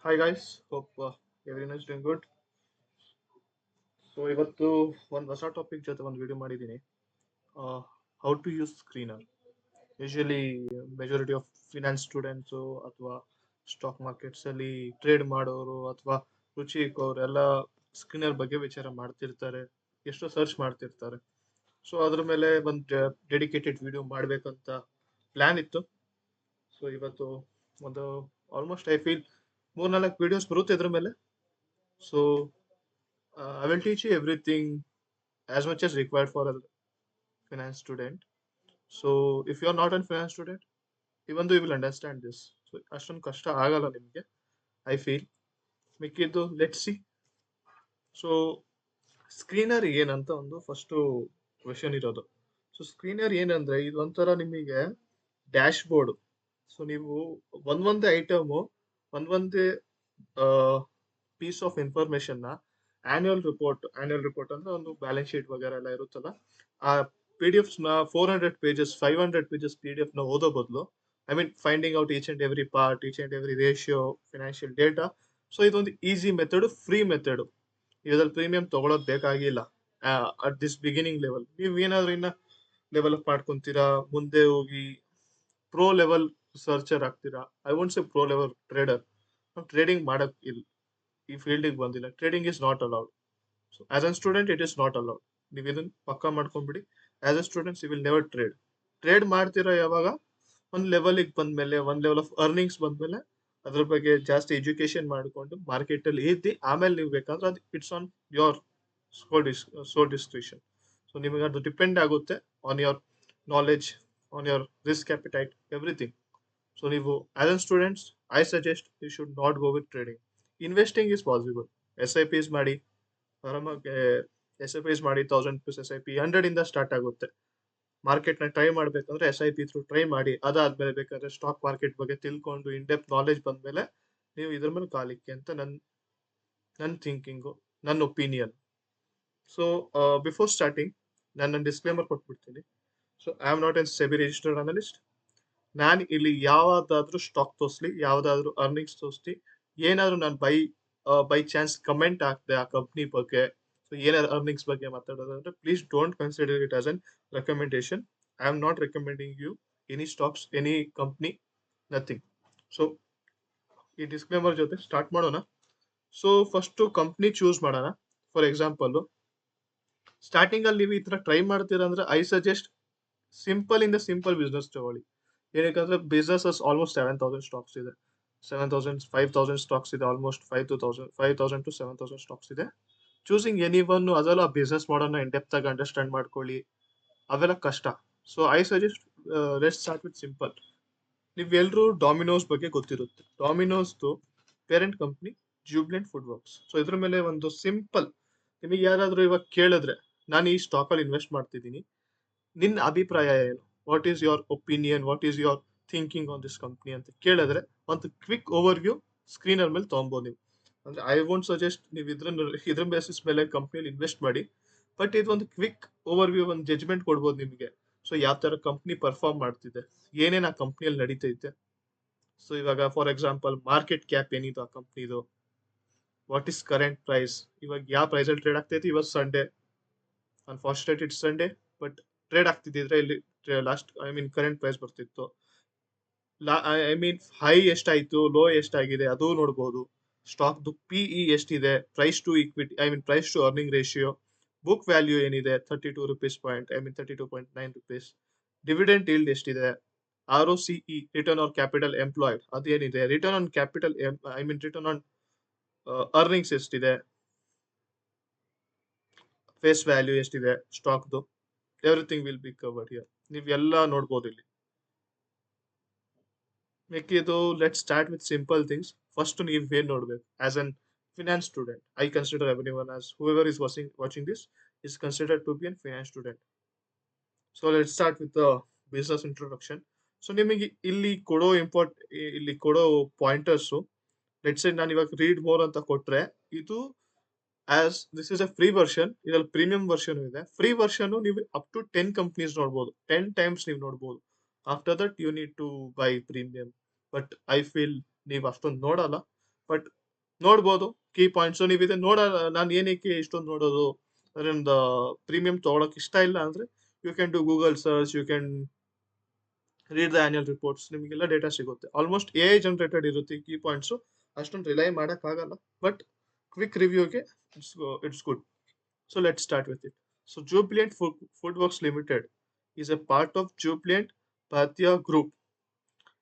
Hi guys, hope everyone is doing good. So ಇವತ್ತು ಒಂದು ಹೊಸ ಟಾಪಿಕ್ ಜೊತೆ ಒಂದು ವಿಡಿಯೋ ಮಾಡಿದ್ದೀನಿ. How to use screener. Usually majority of finance students ಅಥವಾ ಸ್ಟಾಕ್ ಮಾರ್ಕೆಟ್ಸ್ ಅಲ್ಲಿ ಟ್ರೇಡ್ ಮಾಡೋರು ಅಥವಾ ರುಚಿ ಇಕ್ಕೋರು ಎಲ್ಲ ಸ್ಕ್ರೀನರ್ ಬಗ್ಗೆ ವಿಚಾರ ಮಾಡ್ತಿರ್ತಾರೆ, ಎಷ್ಟೋ ಸರ್ಚ್ ಮಾಡ್ತಿರ್ತಾರೆ. ಸೊ ಅದ್ರ ಮೇಲೆ ಒಂದು ಡೆಡಿಕೇಟೆಡ್ ವಿಡಿಯೋ ಮಾಡ್ಬೇಕಂತ ಪ್ಲಾನ್ ಇತ್ತು. ಸೊ ಇವತ್ತು ಒಂದು ಆಲ್ಮೋಸ್ಟ್ ಐ ಫೀಲ್ ಮೂರ್ನಾಲ್ಕು ವಿಡಿಯೋಸ್ ಬರುತ್ತೆ ಇದ್ರ ಮೇಲೆ. So I will teach you everything as much as required for a finance student. So if you are not a finance student, even though you will understand this, so ಅಷ್ಟೊಂದು ಕಷ್ಟ ಆಗಲ್ಲ ನಿಮಗೆ. I feel ಮಿಕ್ಕಿದ್ದು let see. So screener ಏನಂತ ಒಂದು first question ಇರೋದು. So screener ಏನಂದ್ರೆ ಇದು ಒಂಥರ ನಿಮಗೆ ಡ್ಯಾಶ್ ಬೋರ್ಡ್. ಸೊ ನೀವು ಒಂದೊಂದೇ ಐಟಮು ಒಂದೊಂದೇ ಪೀಸ್ ಆಫ್ ಇನ್ಫಾರ್ಮೇಶನ್ ನ ಆನ್ಯುವಲ್ ರಿಪೋರ್ಟ್ ಅಂದ್ರೆ ಒಂದು ಬ್ಯಾಲೆನ್ಸ್ ಶೀಟ್ ವಗೇರೆ ಎಲ್ಲ ಇರುತ್ತಲ್ಲ, ಆ ಪಿ ಡಿ ಎಫ್ ನ 400 pages 500 pages P D F ನ ಓದೋ ಬದಲು, I mean finding out each and every part, each and every ratio, financial data. So ಇದೊಂದು ಈಸಿ ಮೆಥಡ್, ಫ್ರೀ ಮೆಥಡ್. ಇದ್ರಲ್ಲಿ ಪ್ರೀಮಿಯಂ ತಗೊಳೋದ್ ಬೇಕಾಗಿಲ್ಲ. ಅಟ್ ದಿಸ್ ಬಿಗಿನಿಂಗ್ ಲೆವೆಲ್ ನೀವು ಏನಾದ್ರೂ ಇನ್ನ ಲೆವೆಲ್ ಅಪ್ ಮಾಡ್ಕೊಂತೀರಾ, ಮುಂದೆ ಹೋಗಿ ಪ್ರೋ ಲೆವೆಲ್ ಸರ್ಚರ್ ಆಗ್ತೀರಾ. I won't say pro level trader. Trading ಮಾಡಕ್ ಇಲ್ಲ, ಈ ಫೀಲ್ಡಿಗೆ ಬಂದಿಲ್ಲ. Trading is not allowed. So as an student it is not allowed. ನೀವು ಇದನ್ನ ಪಕ್ಕ ಮಾಡ್ಕೊಂಡ್ಬಿಡಿ. As a students you will never trade. Trade ಮಾಡ್ತೀರಾ ಯಾವಾಗ? ಒಂದ್ ಲೆವೆಲ್ಗೆ ಬಂದ್ಮೇಲೆ, ಒಂದ್ ಲೆವೆಲ್ ಆಫ್ ಅರ್ನಿಂಗ್ಸ್ ಬಂದ್ಮೇಲೆ ಅದ್ರ ಬಗ್ಗೆ ಜಾಸ್ತಿ ಎಜುಕೇಶನ್ ಮಾಡ್ಕೊಂಡು ಮಾರ್ಕೆಟ್ ಅಲ್ಲಿ ಇದ್ದಿ ಆಮೇಲೆ ನೀವು ಬೇಕಾದ್ರೆ ಅದು it's on your discretion. So ನಿಮಗೆ ಅದು ಡಿಪೆಂಡ್ ಆಗುತ್ತೆ on your knowledge, on your risk appetite, everything. So ನೀವು as an students I suggest you should not go with trading. Investing is possible. S I Ps ಮಾಡಿ ಆರಾಮಾಗಿ. S I Ps ಮಾಡಿ 1000 rupees S I P 100 ಇಂದ start ಆಗುತ್ತೆ. Market ನ try ಮಾಡ್ಬೇಕಂದ್ರೆ S I P through try ಮಾಡಿ. ಅದಾದ್ಮೇಲೆ ಬೇಕಾದ್ರೆ ಸ್ಟಾಕ್ ಮಾರ್ಕೆಟ್ ಬಗ್ಗೆ ತಿಳ್ಕೊಂಡು ಇನ್ ಡೆಪ್ತ್ ನಾಲೆಜ್ ಬಂದ್ಮೇಲೆ ನೀವು ಇದ್ರ ಮೇಲೆ ಕಾಲಿಕ್ಕೆ ಅಂತ ನನ್ನ ಥಿಂಕಿಂಗು, ನನ್ನ ಒಪಿನಿಯನ್. ಸೊ ಬಿಫೋರ್ ಸ್ಟಾರ್ಟಿಂಗ್ ನಾನು ಡಿಸ್ಕ್ಲೇಮರ್ ಕೊಟ್ಬಿಡ್ತೀನಿ. So I am not an SEBI registered analyst. ನಾನು ಇಲ್ಲಿ ಯಾವ್ದಾದ್ರು ಸ್ಟಾಕ್ ತೋರಿಸ್ಲಿ, ಯಾವ್ದಾದ್ರು ಅರ್ನಿಂಗ್ಸ್ ತೋರಿಸ್ಲಿ, ಏನಾದ್ರು ನಾನು ಬೈ ಚಾನ್ಸ್ ಕಮೆಂಟ್ ಹಾಕ್ದೆ ಆ ಕಂಪ್ನಿ ಬಗ್ಗೆ, ಸೊ ಏನಾದ್ರು ಅರ್ನಿಂಗ್ಸ್ ಬಗ್ಗೆ ಮಾತಾಡೋದಂದ್ರೆ please don't consider it as an recommendation. I am not recommending you any stocks, any company, nothing. So ಈ ಡಿಸ್ಕ್ಲೇಮರ್ ಜೊತೆ ಸ್ಟಾರ್ಟ್ ಮಾಡೋಣ. ಸೊ ಫಸ್ಟ್ ಕಂಪ್ನಿ ಚೂಸ್ ಮಾಡೋಣ. ಫಾರ್ ಎಕ್ಸಾಂಪಲ್, ಸ್ಟಾರ್ಟಿಂಗ್ ಅಲ್ಲಿ ನೀವು ಈ ತರ ಟ್ರೈ ಮಾಡ್ತೀರಾ ಅಂದ್ರೆ ಐ ಸಜೆಸ್ಟ್ ಸಿಂಪಲ್ ಇಂದ ಸಿಂಪಲ್ ಬಿಸ್ನೆಸ್ ತಗೊಳ್ಳಿ. ಏನಕ್ಕಂದ್ರೆ ಬಿಸ್ನೆಸ್ ಆಲ್ಮೋಸ್ಟ್ 7,000 ಸ್ಟಾಕ್ಸ್ ಇದೆ. 7,000 5,000 ಸ್ಟಾಕ್ಸ್ ಇದೆ. ಆಲ್ಮೋಸ್ಟ್ 5,000 ಟು 7,000 ಸ್ಟಾಕ್ಸ್ ಇದೆ. ಚೂಸಿಂಗ್ ಎನಿ ಒನ್, ಅದೆಲ್ಲ ಬಿಸ್ನೆಸ್ ಮಾಡೋಣ ಇನ್ ಡೆಪ್ತ್ ಆಗಿ ಅಂಡರ್ಸ್ಟ್ಯಾಂಡ್ ಮಾಡ್ಕೊಳ್ಳಿ, ಅವೆಲ್ಲ ಕಷ್ಟ. So I suggest let's start with simple. ನೀವೆಲ್ಲರೂ ಡಾಮಿನೋಸ್ ಬಗ್ಗೆ ಗೊತ್ತಿರುತ್ತೆ. ಡಾಮಿನೋಸ್ದು parent company Jubilant Food Works. So ಇದ್ರ ಮೇಲೆ ಒಂದು ಸಿಂಪಲ್, ನಿಮಗೆ ಯಾರಾದ್ರೂ ಇವಾಗ ಕೇಳಿದ್ರೆ ನಾನು ಈ ಸ್ಟಾಕ್ ಅಲ್ಲಿ ಇನ್ವೆಸ್ಟ್ ಮಾಡ್ತಿದ್ದೀನಿ, ನಿನ್ನ ಅಭಿಪ್ರಾಯ ಏನು, what is your opinion, what is your thinking on this company ಅಂತ ಕೇಳಿದ್ರೆ ಒಂದು ಕ್ವಿಕ್ ಓವರ್ ವ್ಯೂ ಸ್ಕ್ರೀನರ್ ಮೇಲೆ ತಗೊಬೋದು ನೀವು. ಅಂದ್ರೆ ಐ ವೋಂಟ್ ಸಜೆಸ್ಟ್ ನೀವು ಇದ್ರ ಬೇಸಿಸ್ ಮೇಲೆ ಕಂಪ್ನಿಯಲ್ಲಿ ಇನ್ವೆಸ್ಟ್ ಮಾಡಿ, ಬಟ್ ಇದು ಒಂದು ಕ್ವಿಕ್ ಓವರ್ ವ್ಯೂ, ಒಂದು ಜಜ್ಮೆಂಟ್ ಕೊಡ್ಬೋದು ನಿಮಗೆ. ಸೊ ಯಾವ ತರ ಕಂಪ್ನಿ ಪರ್ಫಾರ್ಮ್ ಮಾಡ್ತಿದೆ, ಏನೇನು ಆ ಕಂಪ್ನಿಯಲ್ಲಿ ನಡೀತೈತೆ. ಸೊ ಇವಾಗ ಫಾರ್ ಎಕ್ಸಾಂಪಲ್ ಮಾರ್ಕೆಟ್ ಕ್ಯಾಪ್ ಏನಿದೆ ಆ ಕಂಪ್ನಿದು, ವಾಟ್ ಇಸ್ ಕರೆಂಟ್ ಪ್ರೈಸ್, ಇವಾಗ ಯಾವ ಪ್ರೈಸ್ ಅಲ್ಲಿ ಟ್ರೇಡ್ ಆಗ್ತೈತಿ. ಇವತ್ತು Sunday, unfortunate it's Sunday, but trade ಆಗ್ತಿದ್ರೆ ಇಲ್ಲಿ last I mean current price ಬರ್ತಿತ್ತು. ಐ ಮೀನ್ ಹೈ ಎಷ್ಟಾಯ್ತು, ಲೋ ಎಷ್ಟಾಗಿದೆ ಅದು ನೋಡ್ಬೋದು. ಸ್ಟಾಕ್ ಪಿಇ ಎಷ್ಟಿದೆ, price to equity I mean price to earning ratio, book value ಏನಿದೆ 32 rupees I mean 32.9 rupees. Dividend yield ಎಷ್ಟಿದೆ, R O CE return on capital employed ಅದೇನಿದೆ, return on capital I mean return on earnings ಎಷ್ಟಿದೆ, face value ಎಷ್ಟಿದೆ ಸ್ಟಾಕ್ದು, everything will be covered here. ನೀವೆಲ್ಲ ನೋಡ್ಬೋದು ಇಲ್ಲಿ. ಮಿಕ್ಕಿದು let start with simple things. First ನೀವು ಏನ್ ನೋಡ್ಬೇಕು as an finance student. I consider every one as whoever is watching this is considered to be an finance student. So let start with business introduction. So ನಿಮಗೆ ಇಲ್ಲಿ ಕೊಡೋ pointers, let's say ನಾನು ಇವಾಗ read more ಅಂತ ಕೊಟ್ರೆ, ಇದು as this is a free version, ಇದ್ರಲ್ಲಿ premium version ಇದೆ. ಫ್ರೀ ವರ್ಷನ್ ನೀವು ಅಪ್ ಟು 10 ಕಂಪ್ನೀಸ್ ನೋಡ್ಬೋದು, 10 ಟೈಮ್ಸ್ ನೀವು ನೋಡ್ಬೋದು. After that you need to buy premium. But I feel ನೀವು ಅಷ್ಟೊಂದು ನೋಡಲ್ಲ, ಬಟ್ ನೋಡ್ಬೋದು. ಕೀ ಪಾಯಿಂಟ್ಸ್ ನೀವು ಇದೆ ನೋಡಲ್ಲ. ನಾನು ಏನಕ್ಕೆ ಇಷ್ಟೊಂದು ನೋಡೋದು, ಅದರಿಂದ ಪ್ರೀಮಿಯಂ ತಗೊಳಕ್ ಇಷ್ಟ ಇಲ್ಲ ಅಂದ್ರೆ, you can do Google search, you can read the annual reports, ನಿಮಗೆಲ್ಲ ಡೇಟಾ ಸಿಗುತ್ತೆ. ಆಲ್ಮೋಸ್ಟ್ ಎ ಜನರೇಟೆಡ್ ಇರುತ್ತೆ ಕೀ ಪಾಯಿಂಟ್ಸ್, ಅಷ್ಟೊಂದು ರಿಲೈ ಆಗಲ್ಲ. ಬಟ್ ಕ್ವಿಕ್ ರಿವ್ಯೂಗೆ it's good. So let start with it. So Jubilant Food Works limited is a part of Jubilant Bhatia Group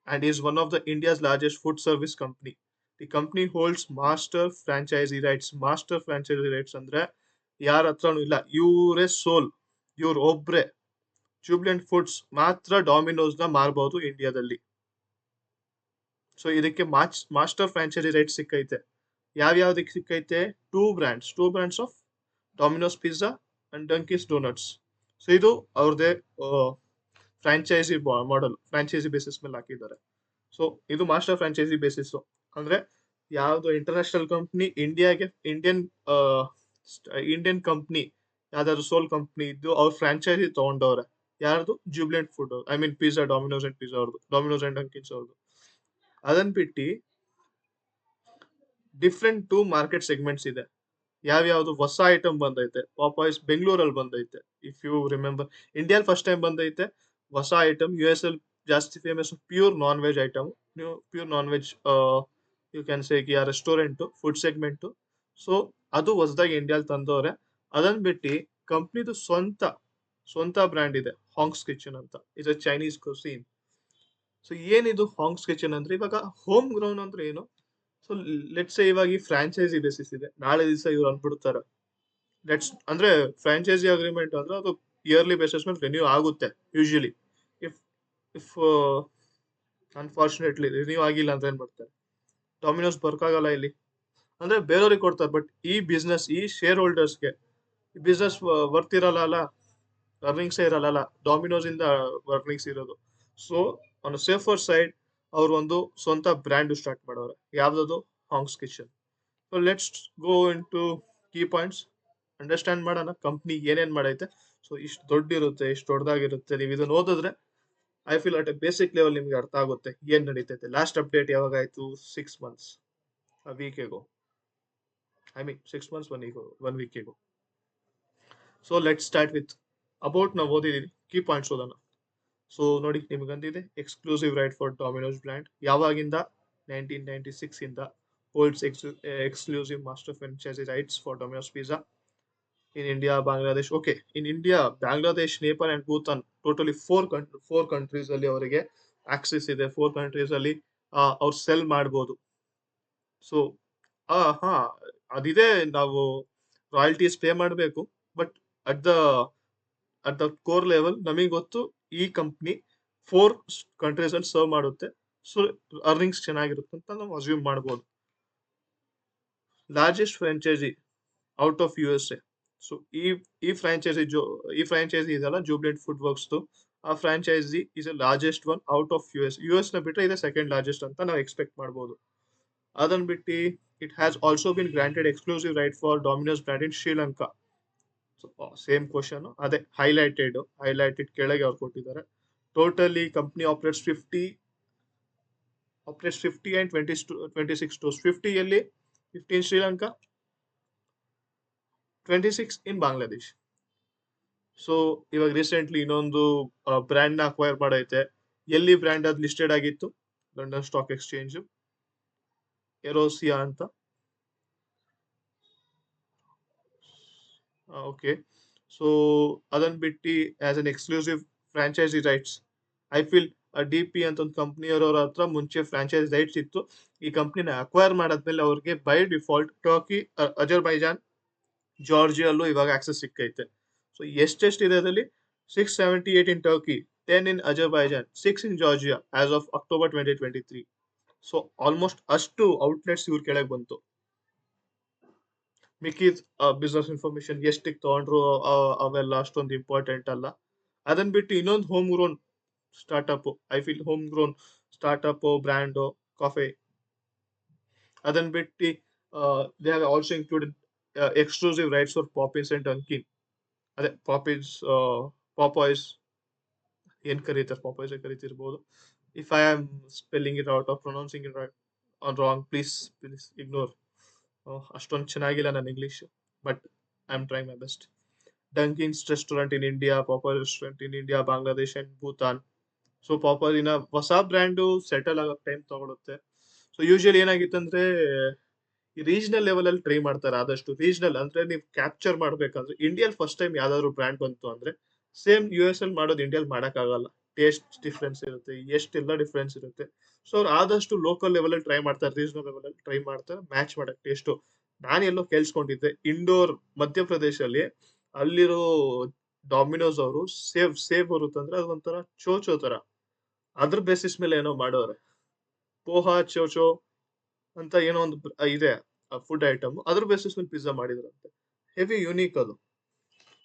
and is one of the India's largest food service company. The company holds master franchisee rights. Master franchisee rights ಅಂದ್ರೆ ಯಾರ ಹತ್ರನೂ ಇಲ್ಲ, ಇವರೇ ಸೋಲ್, ಇವ್ರು ಒಬ್ರೆ. ಜೂಬ್ಲಿಯಂಟ್ foods ಮಾತ್ರ Domino's ನ ಮಾರ್ಬಹುದು ಇಂಡಿಯಾದಲ್ಲಿ. So ಇದಕ್ಕೆ ಮಾಸ್ಟರ್ ಫ್ರಾಂಚೈಸಿ ರೈಟ್ ಸಿಕ್ಕೈತೆ. ಯಾವ್ಯಾವ್ದಕ್ಕೆ ಸಿಕ್ಕೈತೆ? Two brands of Domino's pizza and Dunkin's donuts. So ಇದು ಅವ್ರದೇ ಫ್ರಾಂಚೈಸಿ ಮಾಡೆಲ್, ಫ್ರಾಂಚೈಸಿ ಬೇಸಿಸ್ ಮೇಲೆ ಹಾಕಿದ್ದಾರೆ. ಸೊ ಇದು ಮಾಸ್ಟರ್ ಫ್ರಾಂಚೈಸಿ ಬೇಸಿಸ್ ಅಂದ್ರೆ ಯಾವ್ದು ಇಂಟರ್ನ್ಯಾಷನಲ್ ಕಂಪ್ನಿ ಇಂಡಿಯನ್ ಕಂಪ್ನಿ ಯಾವ್ದಾದ್ರು ಸೋಲ್ ಕಂಪ್ನಿ ಇದ್ದು ಅವ್ರ ಫ್ರಾಂಚೈಸಿ ತಗೊಂಡವ್ರೆ. ಯಾರ್ದು? Jubilant Food, I mean pizza, Domino's and pizza ಅವ್ರದ್ದು, ಡಾಮಿನೋಸ್ ಅಂಡ್ ಡಂಕಿನ್ಸ್ ಅವ್ರದ್ದು. ಅದನ್ನ ಬಿಟ್ಟು ಡಿಫ್ರೆಂಟ್ ಟೂ ಮಾರ್ಕೆಟ್ ಸೆಗ್ಮೆಂಟ್ಸ್ ಇದೆ. ಯಾವ್ಯಾವ್ದು ಹೊಸ ಐಟಮ್ ಬಂದೈತೆ? ಪಾಪಾಯ್ಸ್ ಬೆಂಗಳೂರಲ್ಲಿ ಬಂದೈತೆ. ಇಫ್ ಯು ರಿಮೆಂಬರ್, ಇಂಡಿಯಾಲ್ ಫಸ್ಟ್ ಟೈಮ್ ಬಂದೈತೆ ಹೊಸ ಐಟಮ್. ಯು ಎಸ್ ಅಲ್ಲಿ ಜಾಸ್ತಿ famous pure non veg item. ನೀವು pure non veg, you can say restaurant food segment. So ಅದು ಹೊಸದಾಗಿ ಇಂಡಿಯಾಲ್ ತಂದವ್ರೆ. ಅದನ್ನ ಬಿಟ್ಟು ಕಂಪ್ನಿದು ಸ್ವಂತ ಬ್ರ್ಯಾಂಡ್ ಇದೆ, ಹಾಂಗ್ಸ್ ಕಿಚನ್ ಅಂತ. Is a Chinese cuisine. So ಏನಿದು ಹಾಂಗ್ಸ್ ಕಿಚನ್ ಅಂದ್ರೆ, ಇವಾಗ ಹೋಮ್ ಗ್ರೌಂಡ್ ಅಂದ್ರೆ ಏನು? ಸೊ ಲೆಟ್ಸ್ ಇವಾಗ ಈ ಫ್ರಾಂಚೈಸಿ ಬೇಸಿಸ್ ಇದೆ, ನಾಳೆ ದಿವಸ ಇವ್ರು ಅನ್ಬಿಡ್ತಾರೆ. ಅಂದ್ರೆ ಫ್ರಾಂಚೈಸಿ ಅಗ್ರಿಮೆಂಟ್ ಅಂದ್ರೆ ಅದು ಇಯರ್ಲಿ ಬೇಸಿಸ್ ಮೇಲೆ ರಿನ್ಯೂ ಆಗುತ್ತೆ usually. If if unfortunately renew ಆಗಿಲ್ಲ ಅಂತ ಏನ್ ಮಾಡ್ತಾರೆ? ಡಾಮಿನೋಸ್ ಬರ್ಕಾಗಲ್ಲ ಇಲ್ಲಿ ಅಂದ್ರೆ ಬೇರೆಯವ್ರಿಗೆ ಕೊಡ್ತಾರೆ. ಬಟ್ ಈ ಶೇರ್ ಹೋಲ್ಡರ್ಸ್ಗೆ ಈ ಬಿಸ್ನೆಸ್ ವರ್ತ್ ಇರಲ್ಲ, ಅರ್ನಿಂಗ್ಸೇ ಇರಲ್ಲ. ಡಾಮಿನೋಸ್ ಇಂದ ಅರ್ನಿಂಗ್ಸ್ ಇರೋದು. ಸೊ ಆನ್ ಸೇಫರ್ ಸೈಡ್ ಅವ್ರು ಒಂದು ಸ್ವಂತ ಬ್ರ್ಯಾಂಡ್ ಸ್ಟಾರ್ಟ್ ಮಾಡೋರೆ. ಯಾವ್ದದು? Hong's Kitchen. So let's go into key points, understand ಮಾಡೋಣ ಕಂಪ್ನಿ ಏನೇನ್ ಮಾಡೈತೆ. ಸೊ ಇಷ್ಟು ದೊಡ್ಡಿರುತ್ತೆ, ಇಷ್ಟು ದೊಡ್ಡದಾಗಿರುತ್ತೆ. ನೀವು ಇದನ್ನ ಓದಿದ್ರೆ I feel at A basic level ನಿಮ್ಗೆ ಅರ್ಥ ಆಗುತ್ತೆ ಏನ್ ನಡೀತೈತೆ. ಲಾಸ್ಟ್ ಅಪ್ಡೇಟ್ ಯಾವಾಗ ಆಯ್ತು? 6 months, a week ago. I mean 6 months, 1 week ago. So let start with about. ನಾವು ಓದಿದೀವಿ, ಕೀ ಪಾಯಿಂಟ್ಸ್ ಓದೋಣ. ಸೊ ನೋಡಿ, ನಿಮ್ಗಂದಿದೆ exclusive right for Domino's brand. ಯಾವಾಗಿಂದ? 1996 ಇಂದ holds exclusive master franchise rights for Domino's pizza in India, Bangladesh. Okay, in India, Bangladesh, Nepal and Bhutan, totally four countries ಅಲ್ಲಿ ಅವರಿಗೆ ಆಕ್ಸೆಸ್ ಇದೆ. 4 countries ಅಲ್ಲಿ ಅವ್ರು ಸೆಲ್ ಮಾಡ್ಬೋದು. ಸೊ ಹಾ, ಅದಿದೆ, ನಾವು ರಾಯಲ್ಟೀಸ್ ಪೇ ಮಾಡಬೇಕು. But at the at the core level ನಮಗೆ ಗೊತ್ತು, ಈ ಕಂಪ್ನಿ 4 countries ಅಲ್ಲಿ ಸರ್ವ್ ಮಾಡುತ್ತೆ. ಸೊ ಅರ್ನಿಂಗ್ಸ್ ಚೆನ್ನಾಗಿರುತ್ತೆ ಅಂತ ನಾವು ಅಸ್ಯೂಮ್ ಮಾಡ್ಬೋದು. Largest franchise out of U S A. So ಈ ಫ್ರಾಂಚೈಸಿ ಇದೆಲ್ಲ ಜೂಬ್ಲೆಂಟ್ ಫುಡ್ ವರ್ಕ್ಸ್. ಆ franchise is a largest one out of U S ನ ಬಿಟ್ಟರೆ ಇದೆ ಸೆಕೆಂಡ್ ಲಾರ್ಜೆಸ್ಟ್ ಅಂತ ನಾವು ಎಕ್ಸ್ಪೆಕ್ಟ್ ಮಾಡ್ಬೋದು. ಅದನ್ನ ಬಿಟ್ಟು it has also bin granted exclusive right for Domino's brand in Sri Lanka. So same question, ಅದೇ ಹೈಲೈಟೆಡ್ ಕೆಳಗೆ ಅವ್ರು ಕೊಟ್ಟಿದ್ದಾರೆ. Totally company operates 50 and 26 stores. 50 15 Sri Lanka, 26 in Bangladesh. So ಇವಾಗ ರೀಸೆಂಟ್ಲಿ ಇನ್ನೊಂದು ಬ್ರ್ಯಾಂಡ್ ನ ಅಕ್ವೈರ್ ಮಾಡೈತೆ. ಎಲ್ಲಿ ಬ್ರ್ಯಾಂಡ್ ಅದು ಲಿಸ್ಟೆಡ್ ಆಗಿತ್ತು? ಲಂಡನ್ ಸ್ಟಾಕ್ ಎಕ್ಸ್ಚೇಂಜ್, ಎರೋಸಿಯಾ ಅಂತ. ಓಕೆ, ಸೊ ಅದನ್ನ ಬಿಟ್ಟು as an exclusive franchise rights, I feel DP ಅಂತ ಒಂದು ಕಂಪ್ನಿಯವರ ಹತ್ರ ಮುಂಚೆ ಫ್ರಾಂಚೈಸಿ ರೈಟ್ಸ್ ಇತ್ತು. ಈ ಕಂಪ್ನಿನ ಅಕ್ವೈರ್ ಮಾಡಾದ್ಮೇಲೆ ಅವ್ರಿಗೆ ಬೈ ಡಿಫಾಲ್ಟ್ ಟರ್ಕಿ, ಅಜರ್ಬೈಜಾನ್, ಜಾರ್ಜಿಯಲ್ಲೂ ಇವಾಗ ಆಕ್ಸೆಸ್ ಸಿಕ್ಕೈತೆ. ಸೊ ಎಷ್ಟೆಷ್ಟಿದೆ ಅದರಲ್ಲಿ? 678 in Turkey, 10 in Azerbaijan, 6 in Georgia as of October 2023. So almost ಅಷ್ಟು ಔಟ್ಲೆಟ್ಸ್ ಇವ್ರ ಕೆಳಗೆ ಬಂತು. ಮಿಕ್ಕಿದ್ ಬಿಸ್ನೆಸ್ ಇನ್ಫಾರ್ಮೇಶನ್ ಎಷ್ಟಿಗೆ ತಗೊಂಡ್ರು ಅವೆಲ್ಲ ಅಷ್ಟೊಂದು ಇಂಪಾರ್ಟೆಂಟ್ ಅಲ್ಲ. ಅದನ್ನ ಬಿಟ್ಟು ಇನ್ನೊಂದು home grown startup, I feel home grown startup brand cafe. ಅದನ್ನ ಬಿಟ್ಟು they have also included exclusive rights for Poppins and Dunkin. ಅದೇ ಪಾಪಿನ್ಸ್, ಪಾಪಾಯ್ಸ್ ಏನ್ ಕರೀತಾರೆ, ಪಾಪಾಯ್ಸ್ ಕರೀತಿರ್ಬೋದು. If I am spelling it out of pronouncing it right on wrong, please please ignore. ಅಷ್ಟೊಂದು ಚೆನ್ನಾಗಿಲ್ಲ ನನ್ನ English, but I am trying my best. Dunkin's restaurant in India, Popeye restaurant in India, Bangladesh and Bhutan. So ಪಾಪಾಯಿನ ಹೊಸ brand settle ಆಗೋ time ತಗೊಳುತ್ತೆ. So usually ಏನಾಗಿತ್ತಂದ್ರೆ ಈ regional level ಅಲ್ಲಿ try ಮಾಡ್ತಾರೆ. ಆದಷ್ಟು ರೀಜನಲ್ ಅಂದ್ರೆ ನೀವು ಕ್ಯಾಪ್ಚರ್ ಮಾಡ್ಬೇಕಂದ್ರೆ, ಇಂಡಿಯಲ್ ಫಸ್ಟ್ ಟೈಮ್ ಯಾವ್ದಾದ್ರು ಬ್ರ್ಯಾಂಡ್ ಬಂತು ಅಂದ್ರೆ ಸೇಮ್ ಯು ಎಸ್ ಅಲ್ಲಿ ಮಾಡೋದು ಇಂಡಿಯಲ್ ಮಾಡಕ್ ಆಗಲ್ಲ. ಟೇಸ್ಟ್ ಡಿಫ್ರೆನ್ಸ್ ಇರುತ್ತೆ, ಎಷ್ಟೆಲ್ಲ ಡಿಫ್ರೆನ್ಸ್ ಇರುತ್ತೆ. ಸೊ ಅವ್ರು ಆದಷ್ಟು ಲೋಕಲ್ ಲೆವೆಲ್ ಅಲ್ಲಿ ಟ್ರೈ ಮಾಡ್ತಾರೆ, ರೀಜನಲ್ ಲೆವೆಲ್ ಅಲ್ಲಿ ಟ್ರೈ ಮಾಡ್ತಾರೆ ಮ್ಯಾಚ್ ಮಾಡಕ್ ಟೇಸ್ಟ್. ನಾನು ಎಲ್ಲೋ ಕೇಳಿಸ್ಕೊಂಡಿದ್ದೆ, ಇಂಡೋರ್ ಮಧ್ಯಪ್ರದೇಶಲ್ಲಿ ಅಲ್ಲಿರೋ ಡಾಮಿನೋಸ್ ಅವರು ಸೇವ್ ಸೇವ್ ಬರುತ್ತಂದ್ರೆ ಅದು ಒಂಥರ ಚೋಚೋ ತರ, ಅದ್ರ ಬೇಸಿಸ್ ಮೇಲೆ ಏನೋ ಮಾಡೋರೆ. ಪೋಹಾ ಚೋಚೋ ಅಂತ ಏನೋ ಒಂದು ಇದೆ ಫುಡ್ ಐಟಮ್, ಅದ್ರ ಬೇಸಿಸ್ ಮೇಲೆ ಪಿಜ್ಜಾ ಮಾಡಿದ್ರಂತೆ. ಹೆವಿ ಯುನೀಕ್ ಅದು.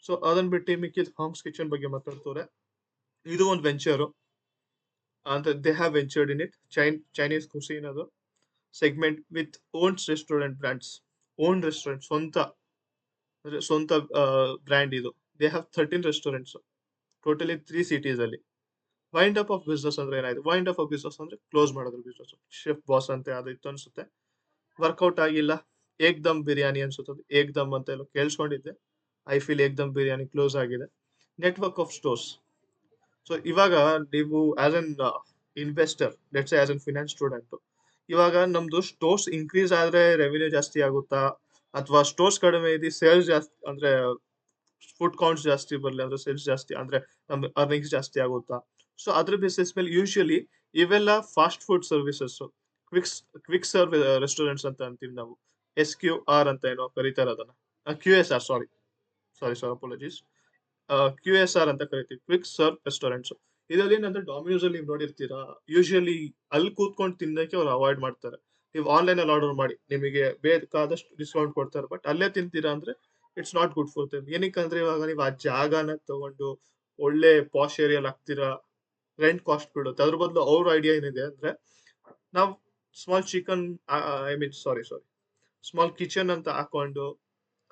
ಸೊ ಅದನ್ನ ಬಿಟ್ಟು ಮಿಕ್ಕಿದ ಹಾಂಗ್ಸ್ ಕಿಚನ್ ಬಗ್ಗೆ ಮಾತಾಡ್ತವ್ರೆ. ಇದು ಒಂದು ವೆಂಚರು ಅಂತ, they have ventured in it. Chinese cuisine ಅದು segment with owns restaurant brands. Own restaurant, ಸ್ವಂತ ಅಂದ್ರೆ ಸ್ವಂತ ಬ್ರ್ಯಾಂಡ್ ಇದು. They have 13 restaurants totally 3 cities ಅಲ್ಲಿ. ವೈಂಡ್ ಅಪ್ ಆಫ್ ಬಿಸ್ನೆಸ್ ಅಂದ್ರೆ ಏನಾಯ್ತು, ವೈಂಡ್ ಅಪ್ ಆಫ್ ಬಿಸ್ನೆಸ್ ಅಂದ್ರೆ ಕ್ಲೋಸ್ ಮಾಡಿದ್ರು ಬಿಸ್ನೆಸ್. ಶೆಫ್ ಬಾಸ್ ಅಂತ ಅದು ಇತ್ತು ಅನ್ಸುತ್ತೆ, ವರ್ಕೌಟ್ ಆಗಿಲ್ಲ. ಏಕ್ ದಮ್ ಬಿರಿಯಾನಿ ಅನ್ಸುತ್ತೆ, ಏಕ್ ದಮ್ ಅಂತ ಎಲ್ಲ ಕೇಳಿಸ್ಕೊಂಡಿದ್ದೆ. I feel Ek Dum biryani close ಆಗಿದೆ. Network of stores. ಸೊ ಇವಾಗ ನೀವು as an investor, let's as an finance student, ಇವಾಗ ನಮ್ದು ಸ್ಟೋರ್ಸ್ ಇನ್ಕ್ರೀಸ್ ಆದ್ರೆ ರೆವಿನ್ಯೂ ಜಾಸ್ತಿ ಆಗುತ್ತಾ, ಅಥವಾ ಸ್ಟೋರ್ಸ್ ಕಡಿಮೆ ಇದೆ ಸೇಲ್ಸ್ ಜಾಸ್ತಿ ಅಂದ್ರೆ ಫುಡ್ ಕೌಂಟ್ಸ್ ಜಾಸ್ತಿ ಬರಲಿ ಅಂದ್ರೆ ಸೇಲ್ಸ್ ಜಾಸ್ತಿ ಅಂದ್ರೆ ನಮ್ ಅರ್ನಿಂಗ್ಸ್ ಜಾಸ್ತಿ ಆಗುತ್ತಾ? ಸೊ ಅದ್ರ ಬೇಸಿಸ್ ಮೇಲೆ ಯೂಶಲಿ ಇವೆಲ್ಲ fast food services, quicks quick serve restaurants ಅಂತ ಅಂತೀವಿ ನಾವು. SQR ಅಂತ ಏನೋ ಕರೀತಾರೆ ಅದನ್ನ, QSR, sorry sorry sorry apologies. QSR ಅಂತ ಕರಿತೀವಿ, ಕ್ವಿಕ್ ಸರ್ವ್ ರೆಸ್ಟೋರೆಂಟ್ಸ್. ಇದರಲ್ಲಿ ಏನಂದ್ರೆ ಡಾಮಿನೋಸ್ ಅಲ್ಲಿ ನೀವು ನೋಡಿರ್ತೀರಾ, ಯೂಶಲಿ ಅಲ್ಲಿ ಕೂತ್ಕೊಂಡು ತಿನ್ನಕ್ಕೆ ಅವ್ರು ಅವಾಯ್ಡ್ ಮಾಡ್ತಾರೆ. ನೀವು ಆನ್ಲೈನ್ ಅಲ್ಲಿ ಆರ್ಡರ್ ಮಾಡಿ ನಿಮಗೆ ಬೇಕಾದಷ್ಟು ಡಿಸ್ಕೌಂಟ್ ಕೊಡ್ತಾರೆ, ಬಟ್ ಅಲ್ಲೇ ತಿಂತೀರಾ ಅಂದ್ರೆ it's not good for them. ಏನಕ್ಕಂದ್ರೆ ಇವಾಗ ನೀವು ಆ ಜಾಗನ ತಗೊಂಡು ಒಳ್ಳೆ ಪಾಶ್ ಏರಿಯಲ್ಲಿ ಹಾಕ್ತೀರಾ, ರೆಂಟ್ ಕಾಸ್ಟ್ ಬೀಳುತ್ತೆ. ಅದ್ರ ಬದಲು ಅವ್ರ ಐಡಿಯಾ ಏನಿದೆ ಅಂದ್ರೆ, ನಾವು small chicken, I mean sorry sorry small kitchen ಅಂತ ಹಾಕೊಂಡು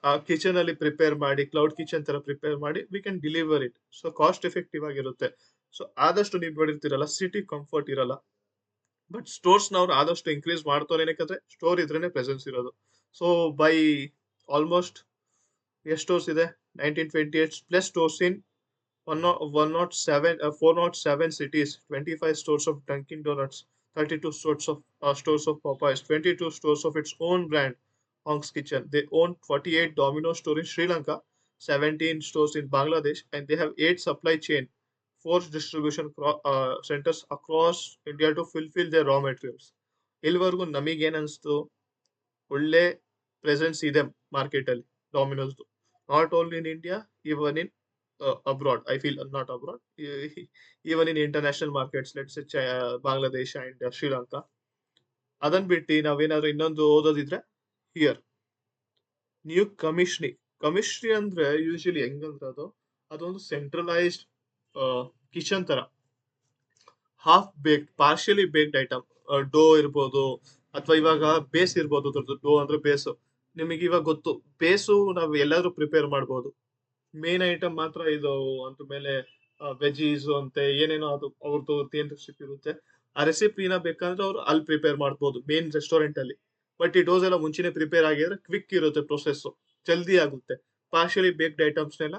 ಆ ಕಿಚನ್ ಅಲ್ಲಿ ಪ್ರಿಪೇರ್ ಮಾಡಿ, ಕ್ಲೌಡ್ ಕಿಚನ್ ತರ ಪ್ರಿಪೇರ್ ಮಾಡಿ we can deliver it. So cost effective ಆಗಿರುತ್ತೆ. ಸೊ ಆದಷ್ಟು ನೀವು ನೋಡಿರ್ತೀರಲ್ಲ, ಸಿಟಿ ಕಂಫರ್ಟ್ ಇರಲ್ಲ. ಬಟ್ ಸ್ಟೋರ್ಸ್ ನವ್ರು ಆದಷ್ಟು ಇನ್ಕ್ರೀಸ್ ಮಾಡ್ತಾರೆ, ಏನಕ್ಕಂದ್ರೆ ಸ್ಟೋರ್ ಇದ್ರೇನೆ ಪ್ರೆಸೆನ್ಸ್ ಇರೋದು. ಸೊ ಬೈ ಆಲ್ಮೋಸ್ಟ್ ಎಷ್ಟು ಸ್ಟೋರ್ಸ್ ಇದೆ, 1928 plus stores in 107 407 cities, 25 stores of Dunkin' Donuts, 32 stores of Popeyes, 22 stores of its own brand, Hong's Kitchen. They own 48 Domino's stores in Sri Lanka, 17 stores in Bangladesh, and they have 8 supply chain, 4 distribution centers across India to fulfill their raw materials. ಇಲ್ಲಿವರೆಗೂ ನಮಗೇನ್ ಅನ್ಸ್ತು, ಒಳ್ಳೆ presence ಇದೆ market ಅಲ್ಲಿ ಡಾಮಿನೋಸ್ದು. Not only in India, even in abroad. I feel not abroad, even in international markets, let's say Bangladesh and Sri Lanka. ಅದನ್ ಬಿಟ್ಟು ನಾವೇನಾದ್ರು ಇನ್ನೊಂದು ಓದೋದಿದ್ರೆ, ಹಿಯರ್ ನ್ಯೂ ಕಮಿಷನರಿ ಅಂದ್ರೆ ಯೂಶಲಿ ಹೆಂಗಂದ್ರೆ ಅದೊಂದು ಸೆಂಟ್ರಲೈಸ್ಡ್ ಕಿಚನ್ ತರ, half baked, partially baked item. Dough ಇರ್ಬೋದು, ಅಥವಾ ಇವಾಗ ಬೇಸ್ ಇರ್ಬೋದು. ಅದ್ರದ್ದು ಡೋ ಅಂದ್ರೆ ಬೇಸು, ನಿಮಗೆ ಇವಾಗ ಗೊತ್ತು, ಬೇಸು ನಾವು ಎಲ್ಲಾದ್ರೂ ಪ್ರಿಪೇರ್ ಮಾಡ್ಬೋದು. ಮೇನ್ ಐಟಮ್ ಮಾತ್ರ ಇದು ಅಂತ ಮೇಲೆ ವೆಜೀಸ್ ಅಂತೆ ಏನೇನೋ ಅದು ಅವ್ರದ್ದು ಏನ್ ರೆಸಿಪಿ ಇರುತ್ತೆ, ಆ ರೆಸಿಪಿನ ಬೇಕಂದ್ರೆ ಅವ್ರು ಅಲ್ಲಿ ಪ್ರಿಪೇರ್ ಮಾಡ್ಬೋದು ಮೇನ್ ರೆಸ್ಟೋರೆಂಟ್ ಅಲ್ಲಿ. ಬಟ್ ಈ ಡೋಸ್ ಎಲ್ಲ ಮುಂಚೆನೆ ಪ್ರಿಪೇರ್ ಆಗಿದ್ರೆ ಕ್ವಿಕ್ ಇರುತ್ತೆ ಪ್ರೊಸೆಸ್, ಜಲ್ದಿ ಆಗುತ್ತೆ. ಪಾರ್ಷಿಯಲಿ ಬೇಕ್ಡ್ ಐಟಮ್ಸ್ನೆಲ್ಲ